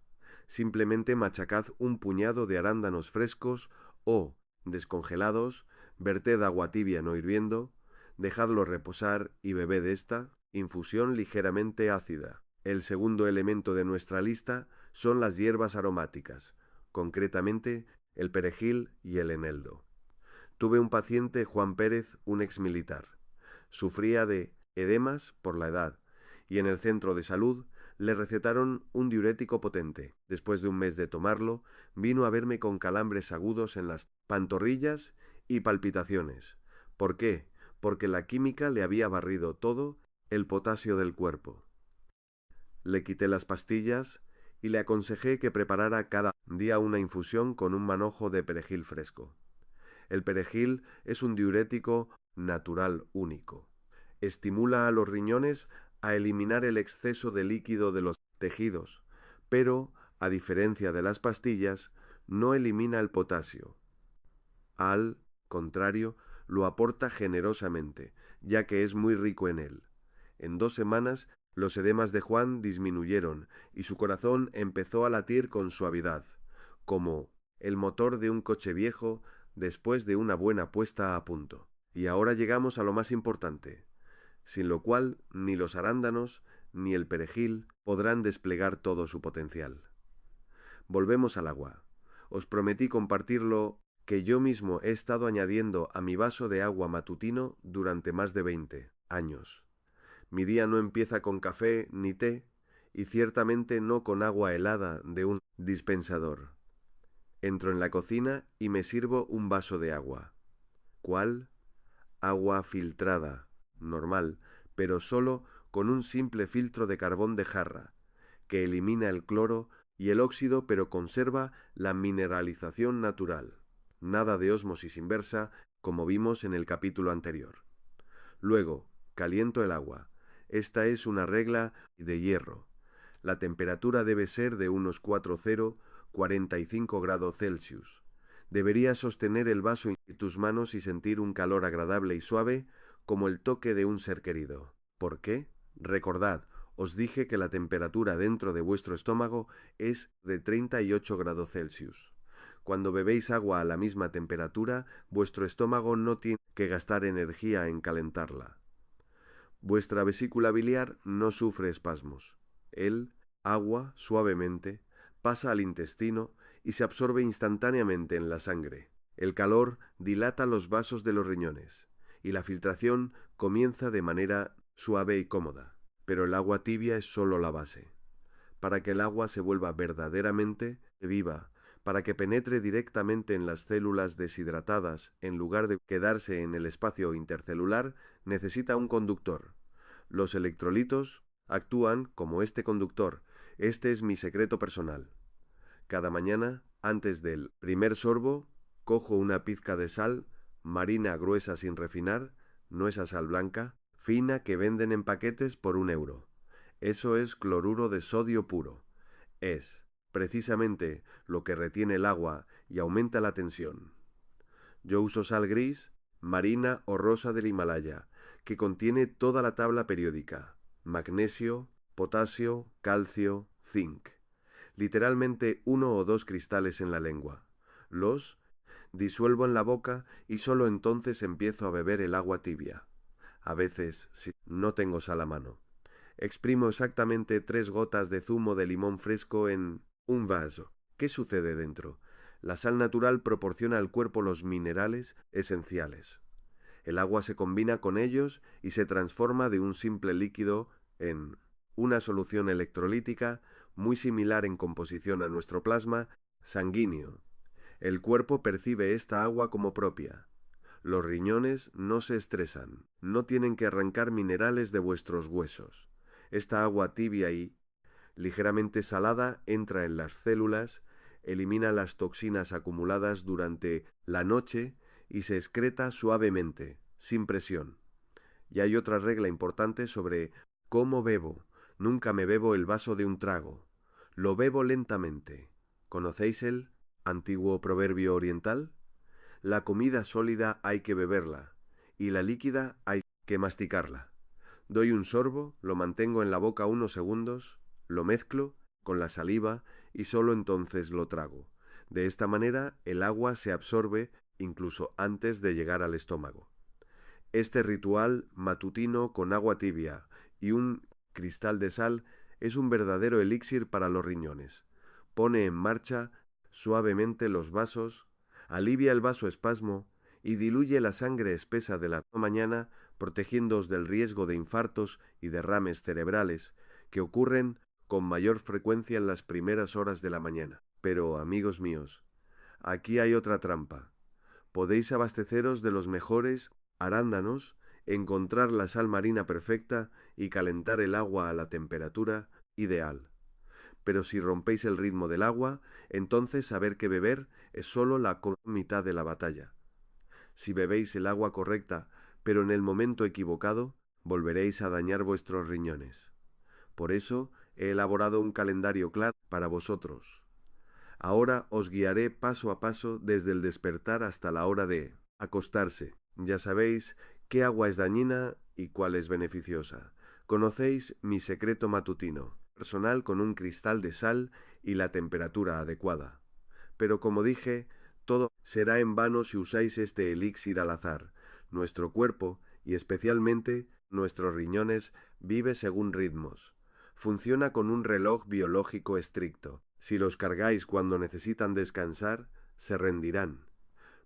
A: Simplemente machacad un puñado de arándanos frescos o descongelados, verted agua tibia no hirviendo, dejadlo reposar y bebed esta infusión ligeramente ácida. El segundo elemento de nuestra lista son las hierbas aromáticas, concretamente el perejil y el eneldo. Tuve un paciente, Juan Pérez, un exmilitar. Sufría de edemas por la edad, y en el centro de salud Le recetaron un diurético potente. Después de un mes de tomarlo, vino a verme con calambres agudos en las pantorrillas y palpitaciones. ¿Por qué? Porque la química le había barrido todo el potasio del cuerpo. Le quité las pastillas y le aconsejé que preparara cada día una infusión con un manojo de perejil fresco. El perejil es un diurético natural único. Estimula a los riñones a eliminar el exceso de líquido de los tejidos, pero, a diferencia de las pastillas, no elimina el potasio. Al contrario, lo aporta generosamente, ya que es muy rico en él. En 2 semanas, los edemas de Juan disminuyeron y su corazón empezó a latir con suavidad, como el motor de un coche viejo después de una buena puesta a punto. Y ahora llegamos a lo más importante, sin lo cual ni los arándanos ni el perejil podrán desplegar todo su potencial. Volvemos al agua. Os prometí compartirlo que yo mismo he estado añadiendo a mi vaso de agua matutino durante más de 20 años. Mi día no empieza con café ni té, y ciertamente no con agua helada de un dispensador. Entro en la cocina y me sirvo un vaso de agua. ¿Cuál? Agua filtrada, normal, pero solo con un simple filtro de carbón de jarra, que elimina el cloro y el óxido pero conserva la mineralización natural. Nada de ósmosis inversa, como vimos en el capítulo anterior. Luego, caliento el agua. Esta es una regla de hierro. La temperatura debe ser de unos 45 grados Celsius. Deberías sostener el vaso en tus manos y sentir un calor agradable y suave, como el toque de un ser querido. ¿Por qué? Recordad, os dije que la temperatura dentro de vuestro estómago es de 38 grados Celsius. Cuando bebéis agua a la misma temperatura, vuestro estómago no tiene que gastar energía en calentarla. Vuestra vesícula biliar no sufre espasmos. El agua, suavemente, pasa al intestino y se absorbe instantáneamente en la sangre. El calor dilata los vasos de los riñones y la filtración comienza de manera suave y cómoda. Pero el agua tibia es solo la base. Para que el agua se vuelva verdaderamente viva, para que penetre directamente en las células deshidratadas en lugar de quedarse en el espacio intercelular, necesita un conductor. Los electrolitos actúan como este conductor. Este es mi secreto personal. Cada mañana, antes del primer sorbo, cojo una pizca de sal marina gruesa sin refinar, no esa sal blanca, fina que venden en paquetes por €1. Eso es cloruro de sodio puro. Es precisamente lo que retiene el agua y aumenta la tensión. Yo uso sal gris, marina o rosa del Himalaya, que contiene toda la tabla periódica: magnesio, potasio, calcio, zinc. Literalmente 1 o 2 cristales en la lengua. Los disuelvo en la boca y solo entonces empiezo a beber el agua tibia. A veces, si no tengo sal a mano, exprimo exactamente 3 gotas de zumo de limón fresco en un vaso. ¿Qué sucede dentro? La sal natural proporciona al cuerpo los minerales esenciales. El agua se combina con ellos y se transforma de un simple líquido en una solución electrolítica muy similar en composición a nuestro plasma sanguíneo. El cuerpo percibe esta agua como propia. Los riñones no se estresan, no tienen que arrancar minerales de vuestros huesos. Esta agua tibia y ligeramente salada entra en las células, elimina las toxinas acumuladas durante la noche y se excreta suavemente, sin presión. Y hay otra regla importante sobre cómo bebo. Nunca me bebo el vaso de un trago. Lo bebo lentamente. ¿Conocéis el antiguo proverbio oriental? La comida sólida hay que beberla, y la líquida hay que masticarla. Doy un sorbo, lo mantengo en la boca unos segundos, lo mezclo con la saliva y solo entonces lo trago. De esta manera el agua se absorbe incluso antes de llegar al estómago. Este ritual matutino con agua tibia y un cristal de sal es un verdadero elixir para los riñones. Pone en marcha suavemente los vasos, alivia el vasoespasmo y diluye la sangre espesa de la mañana, protegiéndoos del riesgo de infartos y derrames cerebrales que ocurren con mayor frecuencia en las primeras horas de la mañana. Pero, amigos míos, aquí hay otra trampa. Podéis abasteceros de los mejores arándanos, encontrar la sal marina perfecta y calentar el agua a la temperatura ideal. Pero si rompéis el ritmo del agua, entonces saber qué beber es solo la mitad de la batalla. Si bebéis el agua correcta, pero en el momento equivocado, volveréis a dañar vuestros riñones. Por eso he elaborado un calendario claro para vosotros. Ahora os guiaré paso a paso desde el despertar hasta la hora de acostarse. Ya sabéis qué agua es dañina y cuál es beneficiosa. Conocéis mi secreto matutino, personal con un cristal de sal y la temperatura adecuada. Pero como dije, todo será en vano si usáis este elixir al azar. Nuestro cuerpo, y especialmente nuestros riñones, vive según ritmos. Funciona con un reloj biológico estricto. Si los cargáis cuando necesitan descansar, se rendirán.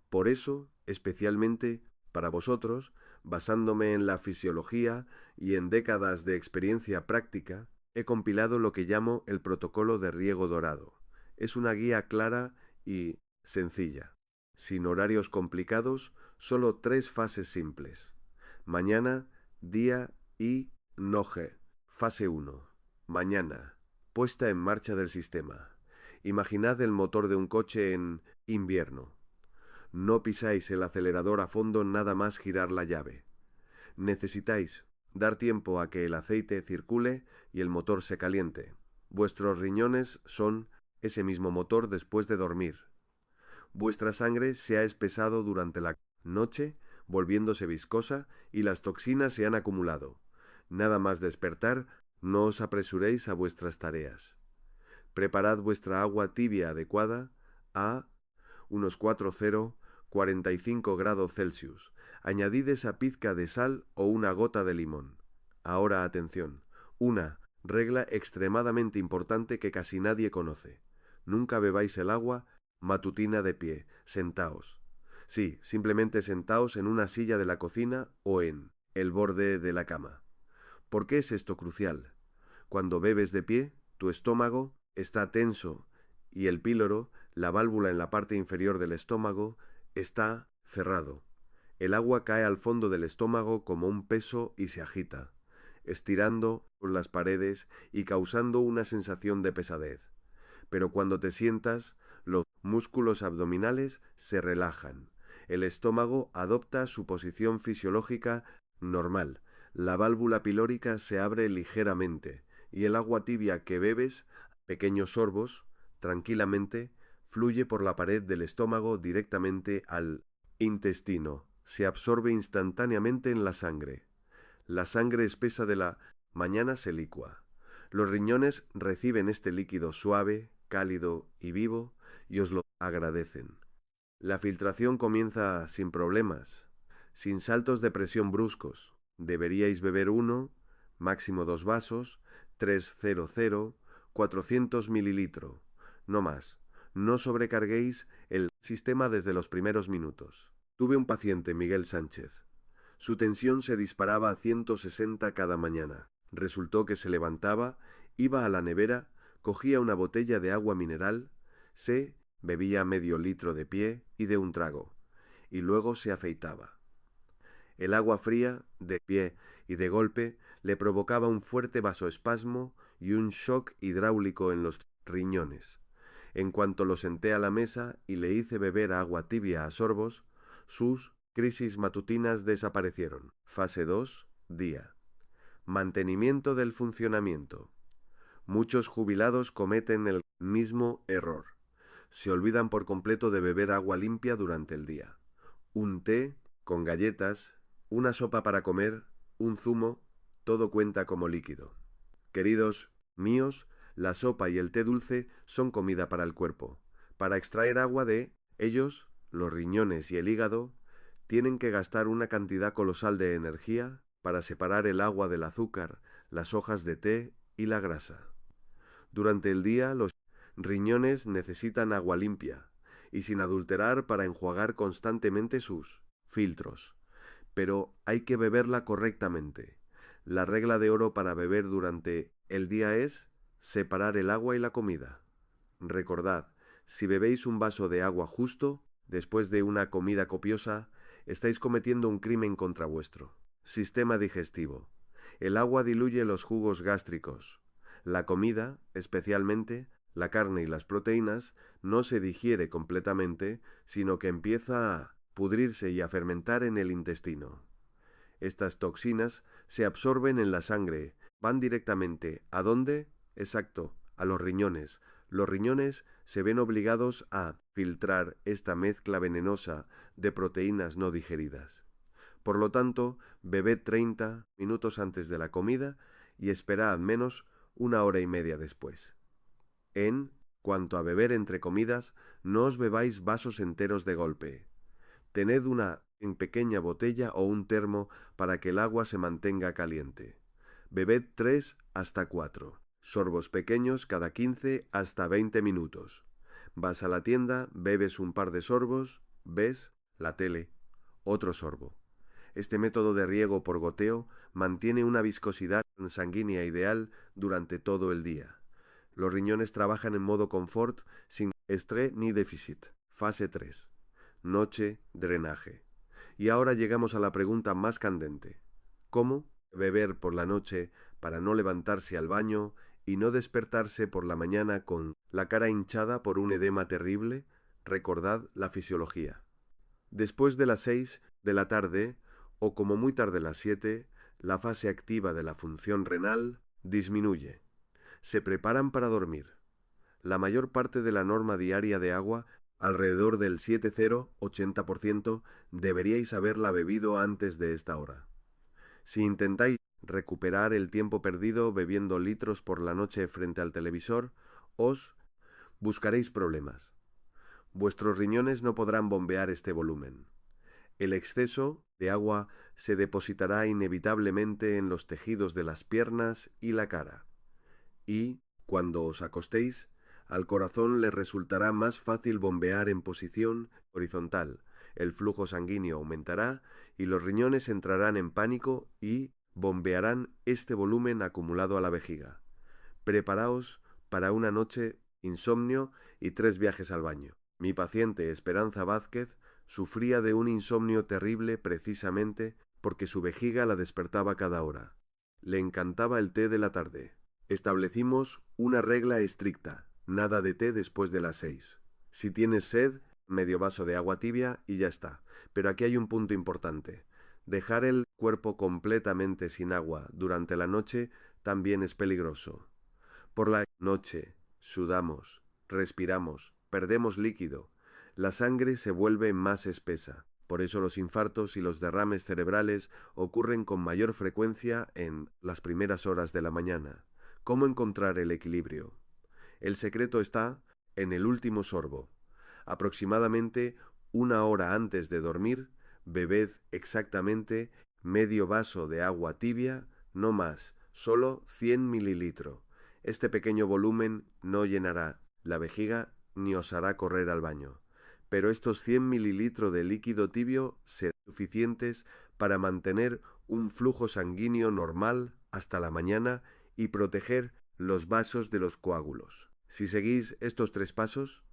A: Por eso, especialmente para vosotros, basándome en la fisiología y en décadas de experiencia práctica, he compilado lo que llamo el protocolo de riego dorado. Es una guía clara y sencilla, sin horarios complicados, solo 3 fases simples: mañana, día y noche. Fase 1. Mañana. Puesta en marcha del sistema. Imaginad el motor de un coche en invierno. No pisáis el acelerador a fondo nada más girar la llave. Necesitáis dar tiempo a que el aceite circule y el motor se caliente. Vuestros riñones son ese mismo motor después de dormir. Vuestra sangre se ha espesado durante la noche, volviéndose viscosa, y las toxinas se han acumulado. Nada más despertar, no os apresuréis a vuestras tareas. Preparad vuestra agua tibia adecuada a unos 45 grados Celsius. Añadid esa pizca de sal o una gota de limón. Ahora atención, una regla extremadamente importante que casi nadie conoce. Nunca bebáis el agua matutina de pie, sentaos. Sí, simplemente sentaos en una silla de la cocina o en el borde de la cama. ¿Por qué es esto crucial? Cuando bebes de pie, tu estómago está tenso y el píloro, la válvula en la parte inferior del estómago, está cerrado. El agua cae al fondo del estómago como un peso y se agita, estirando las paredes y causando una sensación de pesadez. Pero cuando te sientas, los músculos abdominales se relajan. El estómago adopta su posición fisiológica normal. La válvula pilórica se abre ligeramente y el agua tibia que bebes, pequeños sorbos, tranquilamente, fluye por la pared del estómago directamente al intestino. Se absorbe instantáneamente en la sangre. La sangre espesa de la mañana se licúa. Los riñones reciben este líquido suave, cálido y vivo y os lo agradecen. La filtración comienza sin problemas, sin saltos de presión bruscos. Deberíais beber 1, máximo 2 vasos, 300, 400 mililitros, no más. No sobrecarguéis el sistema desde los primeros minutos. Tuve un paciente, Miguel Sánchez. Su tensión se disparaba a 160 cada mañana. Resultó que se levantaba, iba a la nevera, cogía una botella de agua mineral, se bebía medio litro de pie y de un trago, y luego se afeitaba. El agua fría, de pie y de golpe, le provocaba un fuerte vasoespasmo y un shock hidráulico en los riñones. En cuanto lo senté a la mesa y le hice beber agua tibia a sorbos, sus crisis matutinas desaparecieron. Fase 2, día. Mantenimiento del funcionamiento. Muchos jubilados cometen el mismo error. Se olvidan por completo de beber agua limpia durante el día. Un té con galletas, una sopa para comer, un zumo, todo cuenta como líquido. Queridos míos, la sopa y el té dulce son comida para el cuerpo. Para extraer agua de ellos, los riñones y el hígado tienen que gastar una cantidad colosal de energía para separar el agua del azúcar, las hojas de té y la grasa. Durante el día, los riñones necesitan agua limpia y sin adulterar para enjuagar constantemente sus filtros. Pero hay que beberla correctamente. La regla de oro para beber durante el día es Separar el agua y la comida. Recordad, si bebéis un vaso de agua justo, después de una comida copiosa, estáis cometiendo un crimen contra vuestro sistema digestivo. El agua diluye los jugos gástricos. La comida, especialmente la carne y las proteínas, no se digiere completamente, sino que empieza a pudrirse y a fermentar en el intestino. Estas toxinas se absorben en la sangre, van directamente ¿a dónde? Exacto, a los riñones. Los riñones se ven obligados a filtrar esta mezcla venenosa de proteínas no digeridas. Por lo tanto, bebed 30 minutos antes de la comida y esperad al menos una hora y media después. En cuanto a beber entre comidas, no os bebáis vasos enteros de golpe. Tened una en pequeña botella o un termo para que el agua se mantenga caliente. Bebed 3 hasta 4 sorbos pequeños cada 15 hasta 20 minutos. Vas a la tienda, bebes un par de sorbos, ves la tele, otro sorbo. Este método de riego por goteo mantiene una viscosidad sanguínea ideal durante todo el día. Los riñones trabajan en modo confort sin estrés ni déficit. Fase 3. Noche, drenaje. Y ahora llegamos a la pregunta más candente. ¿Cómo beber por la noche para no levantarse al baño y no despertarse por la mañana con la cara hinchada por un edema terrible? Recordad la fisiología. Después de las 6 de la tarde, o como muy tarde las 7, la fase activa de la función renal disminuye. Se preparan para dormir. La mayor parte de la norma diaria de agua, alrededor del 70-80%, deberíais haberla bebido antes de esta hora. Si intentáis recuperar el tiempo perdido bebiendo litros por la noche frente al televisor, os buscaréis problemas. Vuestros riñones no podrán bombear este volumen. El exceso de agua se depositará inevitablemente en los tejidos de las piernas y la cara. Y, cuando os acostéis, al corazón le resultará más fácil bombear en posición horizontal, el flujo sanguíneo aumentará y los riñones entrarán en pánico y bombearán este volumen acumulado a la vejiga. Preparaos para una noche insomnio y 3 viajes al baño. Mi paciente Esperanza Vázquez sufría de un insomnio terrible precisamente porque su vejiga la despertaba cada hora. Le encantaba el té de la tarde. Establecimos una regla estricta: nada de té después de las 6. Si tienes sed, medio vaso de agua tibia y ya está. Pero aquí hay un punto importante. Dejar el cuerpo completamente sin agua durante la noche también es peligroso. Por la noche sudamos, respiramos, perdemos líquido. La sangre se vuelve más espesa. Por eso los infartos y los derrames cerebrales ocurren con mayor frecuencia en las primeras horas de la mañana. ¿Cómo encontrar el equilibrio? El secreto está en el último sorbo. Aproximadamente una hora antes de dormir, bebed exactamente medio vaso de agua tibia, no más, solo 100 mililitros. Este pequeño volumen no llenará la vejiga ni os hará correr al baño. Pero estos 100 mililitros de líquido tibio serán suficientes para mantener un flujo sanguíneo normal hasta la mañana y proteger los vasos de los coágulos. Si seguís estos 3 pasos,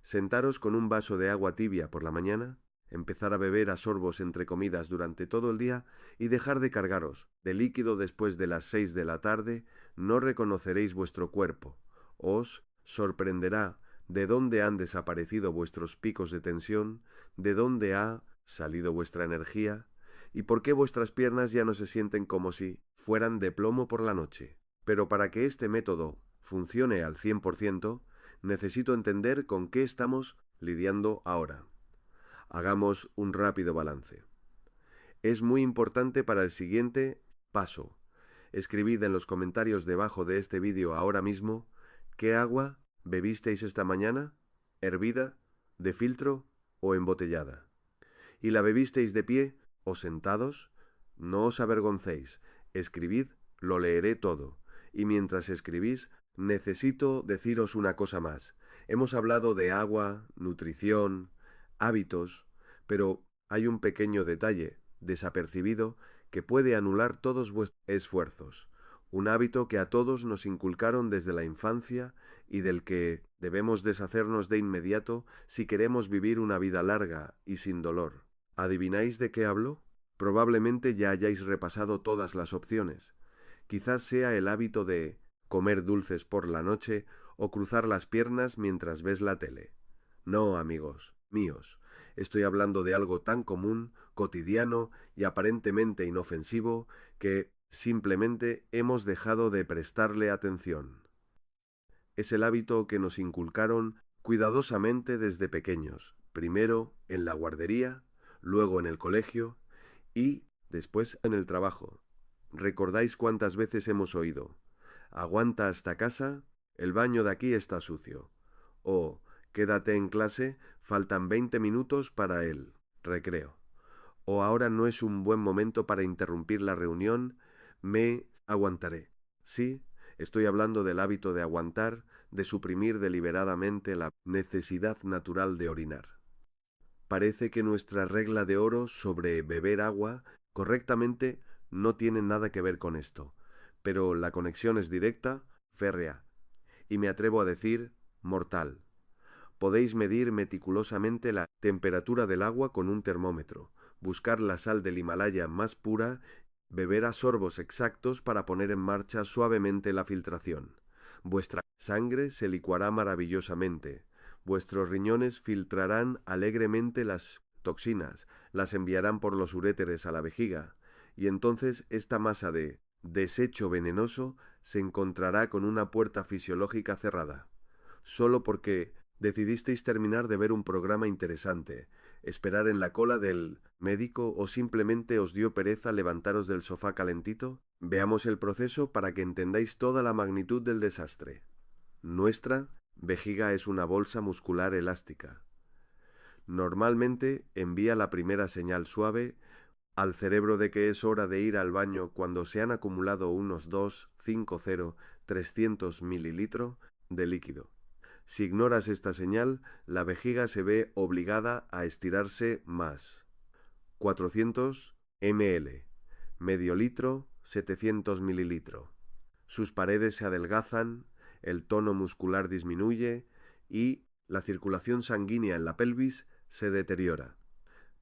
A: sentaros con un vaso de agua tibia por la mañana, empezar a beber a sorbos entre comidas durante todo el día y dejar de cargaros de líquido después de las 6 de la tarde, no reconoceréis vuestro cuerpo. Os sorprenderá de dónde han desaparecido vuestros picos de tensión, de dónde ha salido vuestra energía y por qué vuestras piernas ya no se sienten como si fueran de plomo por la noche. Pero para que este método funcione al 100%, necesito entender con qué estamos lidiando ahora. Hagamos un rápido balance. Es muy importante para el siguiente paso. Escribid en los comentarios debajo de este vídeo ahora mismo qué agua bebisteis esta mañana, hervida, de filtro o embotellada. ¿Y la bebisteis de pie o sentados? No os avergoncéis. Escribid, lo leeré todo. Y mientras escribís, necesito deciros una cosa más. Hemos hablado de agua, nutrición, hábitos, pero hay un pequeño detalle desapercibido que puede anular todos vuestros esfuerzos. un hábito que a todos nos inculcaron desde la infancia y del que debemos deshacernos de inmediato si queremos vivir una vida larga y sin dolor. ¿Adivináis de qué hablo? Probablemente ya hayáis repasado todas las opciones. Quizás sea el hábito de comer dulces por la noche o cruzar las piernas mientras ves la tele. No, amigos míos, estoy hablando de algo tan común, cotidiano y aparentemente inofensivo que simplemente hemos dejado de prestarle atención. Es el hábito que nos inculcaron cuidadosamente desde pequeños, primero en la guardería, luego en el colegio y después en el trabajo. ¿Recordáis cuántas veces hemos oído? Aguanta hasta casa, el baño de aquí está sucio. O quédate en clase, faltan 20 minutos para el recreo. O ahora no es un buen momento para interrumpir la reunión, me aguantaré. Sí, estoy hablando del hábito de aguantar, de suprimir deliberadamente la necesidad natural de orinar. Parece que nuestra regla de oro sobre beber agua correctamente no tiene nada que ver con esto, pero la conexión es directa, férrea, y me atrevo a decir, mortal. Podéis medir meticulosamente la temperatura del agua con un termómetro, buscar la sal del Himalaya más pura, beber a sorbos exactos para poner en marcha suavemente la filtración. Vuestra sangre se licuará maravillosamente. Vuestros riñones filtrarán alegremente las toxinas, las enviarán por los uréteres a la vejiga, y entonces esta masa de desecho venenoso se encontrará con una puerta fisiológica cerrada. Solo porque decidisteis terminar de ver un programa interesante, esperar en la cola del médico o simplemente os dio pereza levantaros del sofá calentito. Veamos el proceso para que entendáis toda la magnitud del desastre. Nuestra vejiga es una bolsa muscular elástica. Normalmente envía la primera señal suave al cerebro de que es hora de ir al baño cuando se han acumulado unos 300 mililitros de líquido. Si ignoras esta señal, la vejiga se ve obligada a estirarse más. 400 ml, medio litro, 700 mililitros. Sus paredes se adelgazan, el tono muscular disminuye y la circulación sanguínea en la pelvis se deteriora.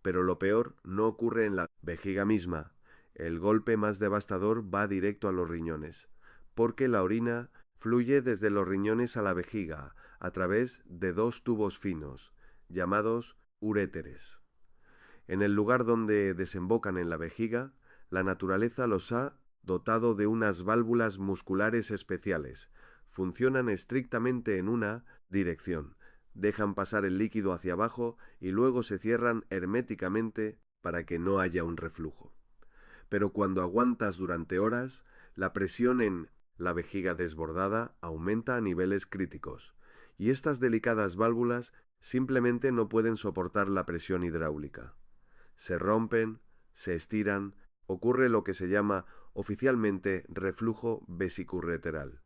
A: Pero lo peor no ocurre en la vejiga misma. El golpe más devastador va directo a los riñones, porque la orina fluye desde los riñones a la vejiga, a través de dos tubos finos, llamados uréteres. En el lugar donde desembocan en la vejiga, la naturaleza los ha dotado de unas válvulas musculares especiales. Funcionan estrictamente en una dirección. Dejan pasar el líquido hacia abajo y luego se cierran herméticamente para que no haya un reflujo. Pero cuando aguantas durante horas, la presión en la vejiga desbordada aumenta a niveles críticos, y estas delicadas válvulas simplemente no pueden soportar la presión hidráulica. Se rompen, se estiran, ocurre lo que se llama oficialmente reflujo vesicoureteral.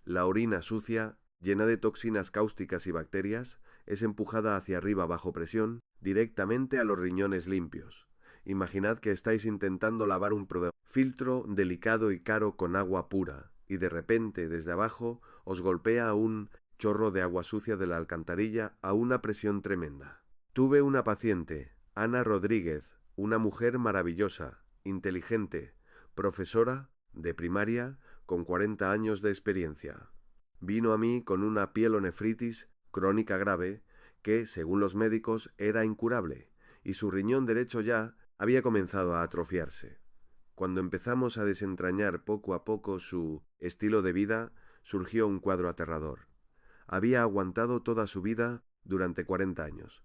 A: La orina sucia, llena de toxinas cáusticas y bacterias, es empujada hacia arriba bajo presión, directamente a los riñones limpios. Imaginad que estáis intentando lavar un filtro delicado y caro con agua pura, y de repente, desde abajo, os golpea un chorro de agua sucia de la alcantarilla a una presión tremenda. Tuve una paciente, Ana Rodríguez, una mujer maravillosa, inteligente, profesora de primaria, con 40 años de experiencia. Vino a mí con una pielonefritis crónica grave que, según los médicos, era incurable, y su riñón derecho ya había comenzado a atrofiarse. Cuando empezamos a desentrañar poco a poco su estilo de vida, surgió un cuadro aterrador. Había aguantado toda su vida durante 40 años.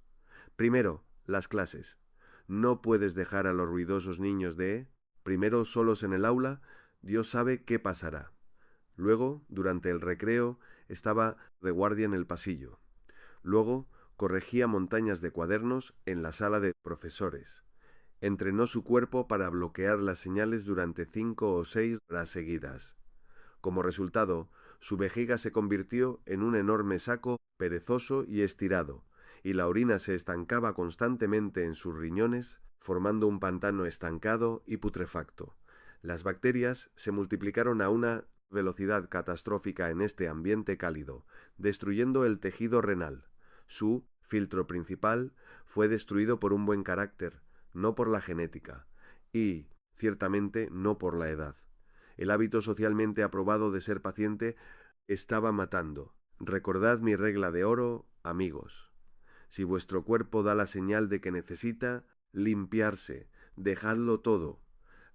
A: Primero, las clases. No puedes dejar a los ruidosos niños primero solos en el aula, Dios sabe qué pasará. Luego, durante el recreo, estaba de guardia en el pasillo. Luego, corregía montañas de cuadernos en la sala de profesores. Entrenó su cuerpo para bloquear las señales durante 5 o 6 horas seguidas. Como resultado, su vejiga se convirtió en un enorme saco perezoso y estirado, y la orina se estancaba constantemente en sus riñones, formando un pantano estancado y putrefacto. Las bacterias se multiplicaron a una velocidad catastrófica en este ambiente cálido, destruyendo el tejido renal. Su filtro principal fue destruido por un buen carácter, no por la genética, y, ciertamente, no por la edad. El hábito socialmente aprobado de ser paciente estaba matando. Recordad mi regla de oro, amigos. Si vuestro cuerpo da la señal de que necesita limpiarse, dejadlo todo.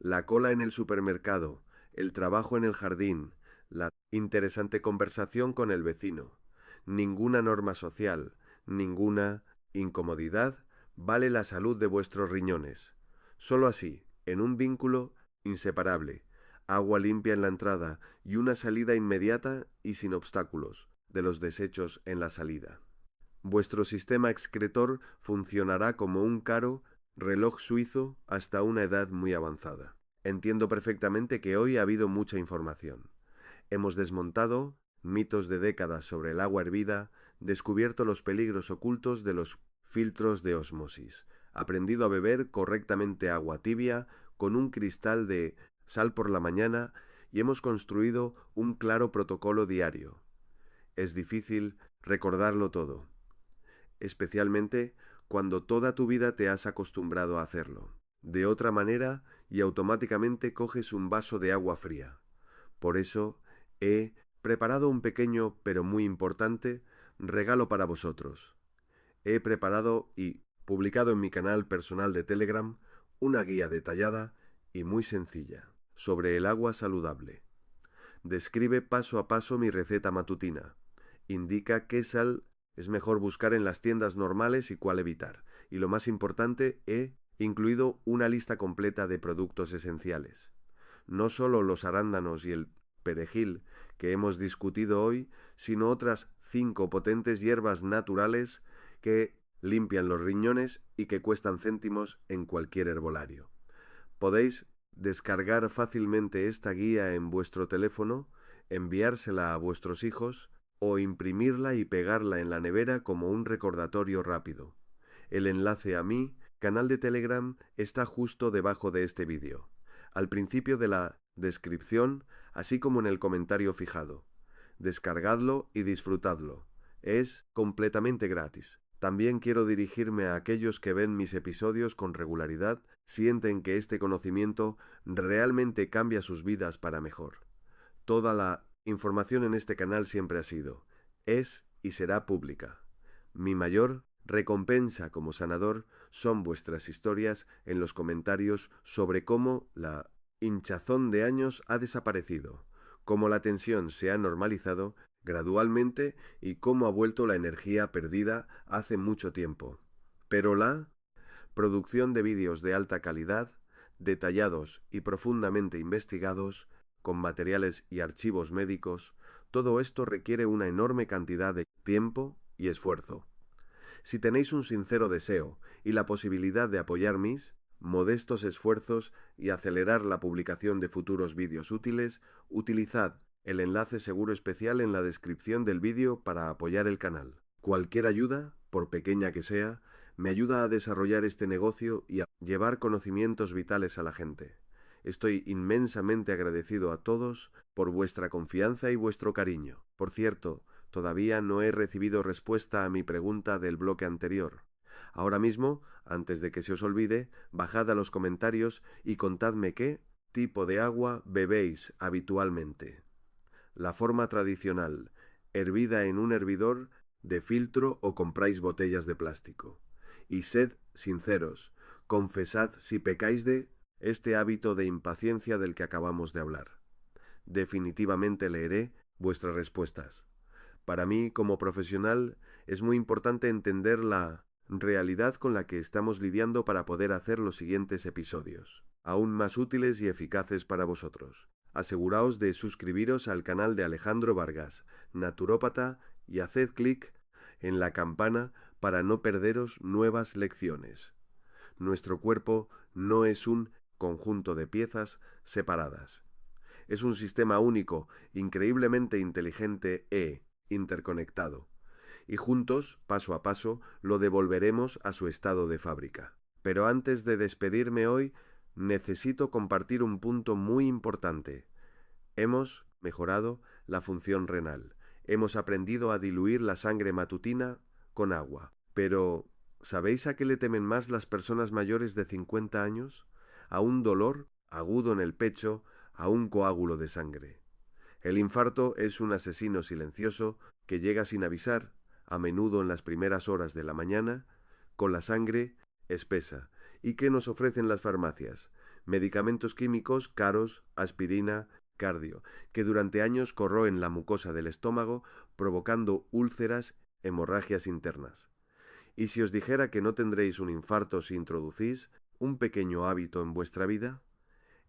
A: La cola en el supermercado, el trabajo en el jardín, la interesante conversación con el vecino. Ninguna norma social, ninguna incomodidad vale la salud de vuestros riñones. Solo así, en un vínculo inseparable, agua limpia en la entrada y una salida inmediata y sin obstáculos de los desechos en la salida. Vuestro sistema excretor funcionará como un caro reloj suizo hasta una edad muy avanzada. Entiendo perfectamente que hoy ha habido mucha información. Hemos desmontado mitos de décadas sobre el agua hervida, descubierto los peligros ocultos de los filtros de ósmosis, aprendido a beber correctamente agua tibia con un cristal de sal por la mañana y hemos construido un claro protocolo diario. Es difícil recordarlo todo, especialmente cuando toda tu vida te has acostumbrado a hacerlo. De otra manera, y automáticamente coges un vaso de agua fría. Por eso, he preparado un pequeño, pero muy importante, regalo para vosotros. He preparado y publicado en mi canal personal de Telegram una guía detallada y muy sencilla sobre el agua saludable. Describe paso a paso mi receta matutina. Indica qué sal es mejor buscar en las tiendas normales y cuál evitar. Y lo más importante, he incluido una lista completa de productos esenciales. No solo los arándanos y el perejil que hemos discutido hoy, sino otras 5 potentes hierbas naturales que limpian los riñones y que cuestan céntimos en cualquier herbolario. Podéis descargar fácilmente esta guía en vuestro teléfono, enviársela a vuestros hijos o imprimirla y pegarla en la nevera como un recordatorio rápido. El enlace a mi canal de Telegram está justo debajo de este vídeo, al principio de la descripción, así como en el comentario fijado. Descargadlo y disfrutadlo. Es completamente gratis. También quiero dirigirme a aquellos que ven mis episodios con regularidad, sienten que este conocimiento realmente cambia sus vidas para mejor. Toda la información en este canal siempre ha sido, es y será pública. Mi mayor recompensa como sanador son vuestras historias en los comentarios sobre cómo la hinchazón de años ha desaparecido, cómo la tensión se ha normalizado gradualmente y cómo ha vuelto la energía perdida hace mucho tiempo. Pero la producción de vídeos de alta calidad, detallados y profundamente investigados, con materiales y archivos médicos, todo esto requiere una enorme cantidad de tiempo y esfuerzo. Si tenéis un sincero deseo y la posibilidad de apoyar mis modestos esfuerzos y acelerar la publicación de futuros vídeos útiles, utilizad el enlace seguro especial en la descripción del vídeo para apoyar el canal. Cualquier ayuda, por pequeña que sea, me ayuda a desarrollar este negocio y a llevar conocimientos vitales a la gente. Estoy inmensamente agradecido a todos por vuestra confianza y vuestro cariño. Por cierto, todavía no he recibido respuesta a mi pregunta del bloque anterior. Ahora mismo, antes de que se os olvide, bajad a los comentarios y contadme qué tipo de agua bebéis habitualmente. La forma tradicional, hervida en un hervidor de filtro o compráis botellas de plástico. Y sed sinceros, confesad si pecáis de este hábito de impaciencia del que acabamos de hablar. Definitivamente leeré vuestras respuestas. Para mí, como profesional, es muy importante entender la realidad con la que estamos lidiando para poder hacer los siguientes episodios, aún más útiles y eficaces para vosotros. Aseguraos de suscribiros al canal de Alejandro Vargas, naturópata, y haced clic en la campana para no perderos nuevas lecciones. Nuestro cuerpo no es un conjunto de piezas separadas. Es un sistema único, increíblemente inteligente e interconectado. Y juntos, paso a paso, lo devolveremos a su estado de fábrica. Pero antes de despedirme hoy, Necesito compartir un punto muy importante. Hemos mejorado la función renal. Hemos aprendido a diluir la sangre matutina con agua. Pero, ¿sabéis a qué le temen más las personas mayores de 50 años? A un dolor agudo en el pecho, a un coágulo de sangre. El infarto es un asesino silencioso que llega sin avisar, a menudo en las primeras horas de la mañana, con la sangre espesa. ¿Y qué nos ofrecen las farmacias? Medicamentos químicos caros, aspirina, cardio, que durante años corroen la mucosa del estómago, provocando úlceras, hemorragias internas. ¿Y si os dijera que no tendréis un infarto si introducís un pequeño hábito en vuestra vida?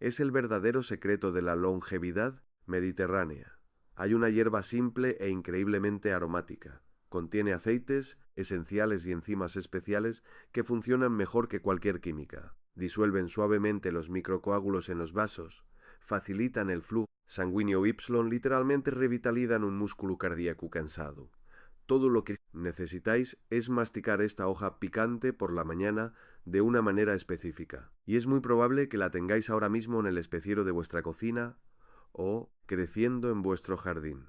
A: Es el verdadero secreto de la longevidad mediterránea. Hay una hierba simple e increíblemente aromática. Contiene aceites esenciales y enzimas especiales que funcionan mejor que cualquier química. Disuelven suavemente los microcoágulos en los vasos, facilitan el flujo sanguíneo Y, literalmente revitalizan un músculo cardíaco cansado. Todo lo que necesitáis es masticar esta hoja picante por la mañana de una manera específica. Y es muy probable que la tengáis ahora mismo en el especiero de vuestra cocina o creciendo en vuestro jardín.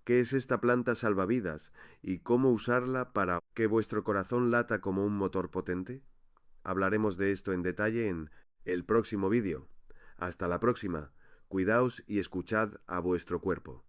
A: ¿Qué es esta planta salvavidas y cómo usarla para que vuestro corazón lata como un motor potente? Hablaremos de esto en detalle en el próximo vídeo. Hasta la próxima. Cuidaos y escuchad a vuestro cuerpo.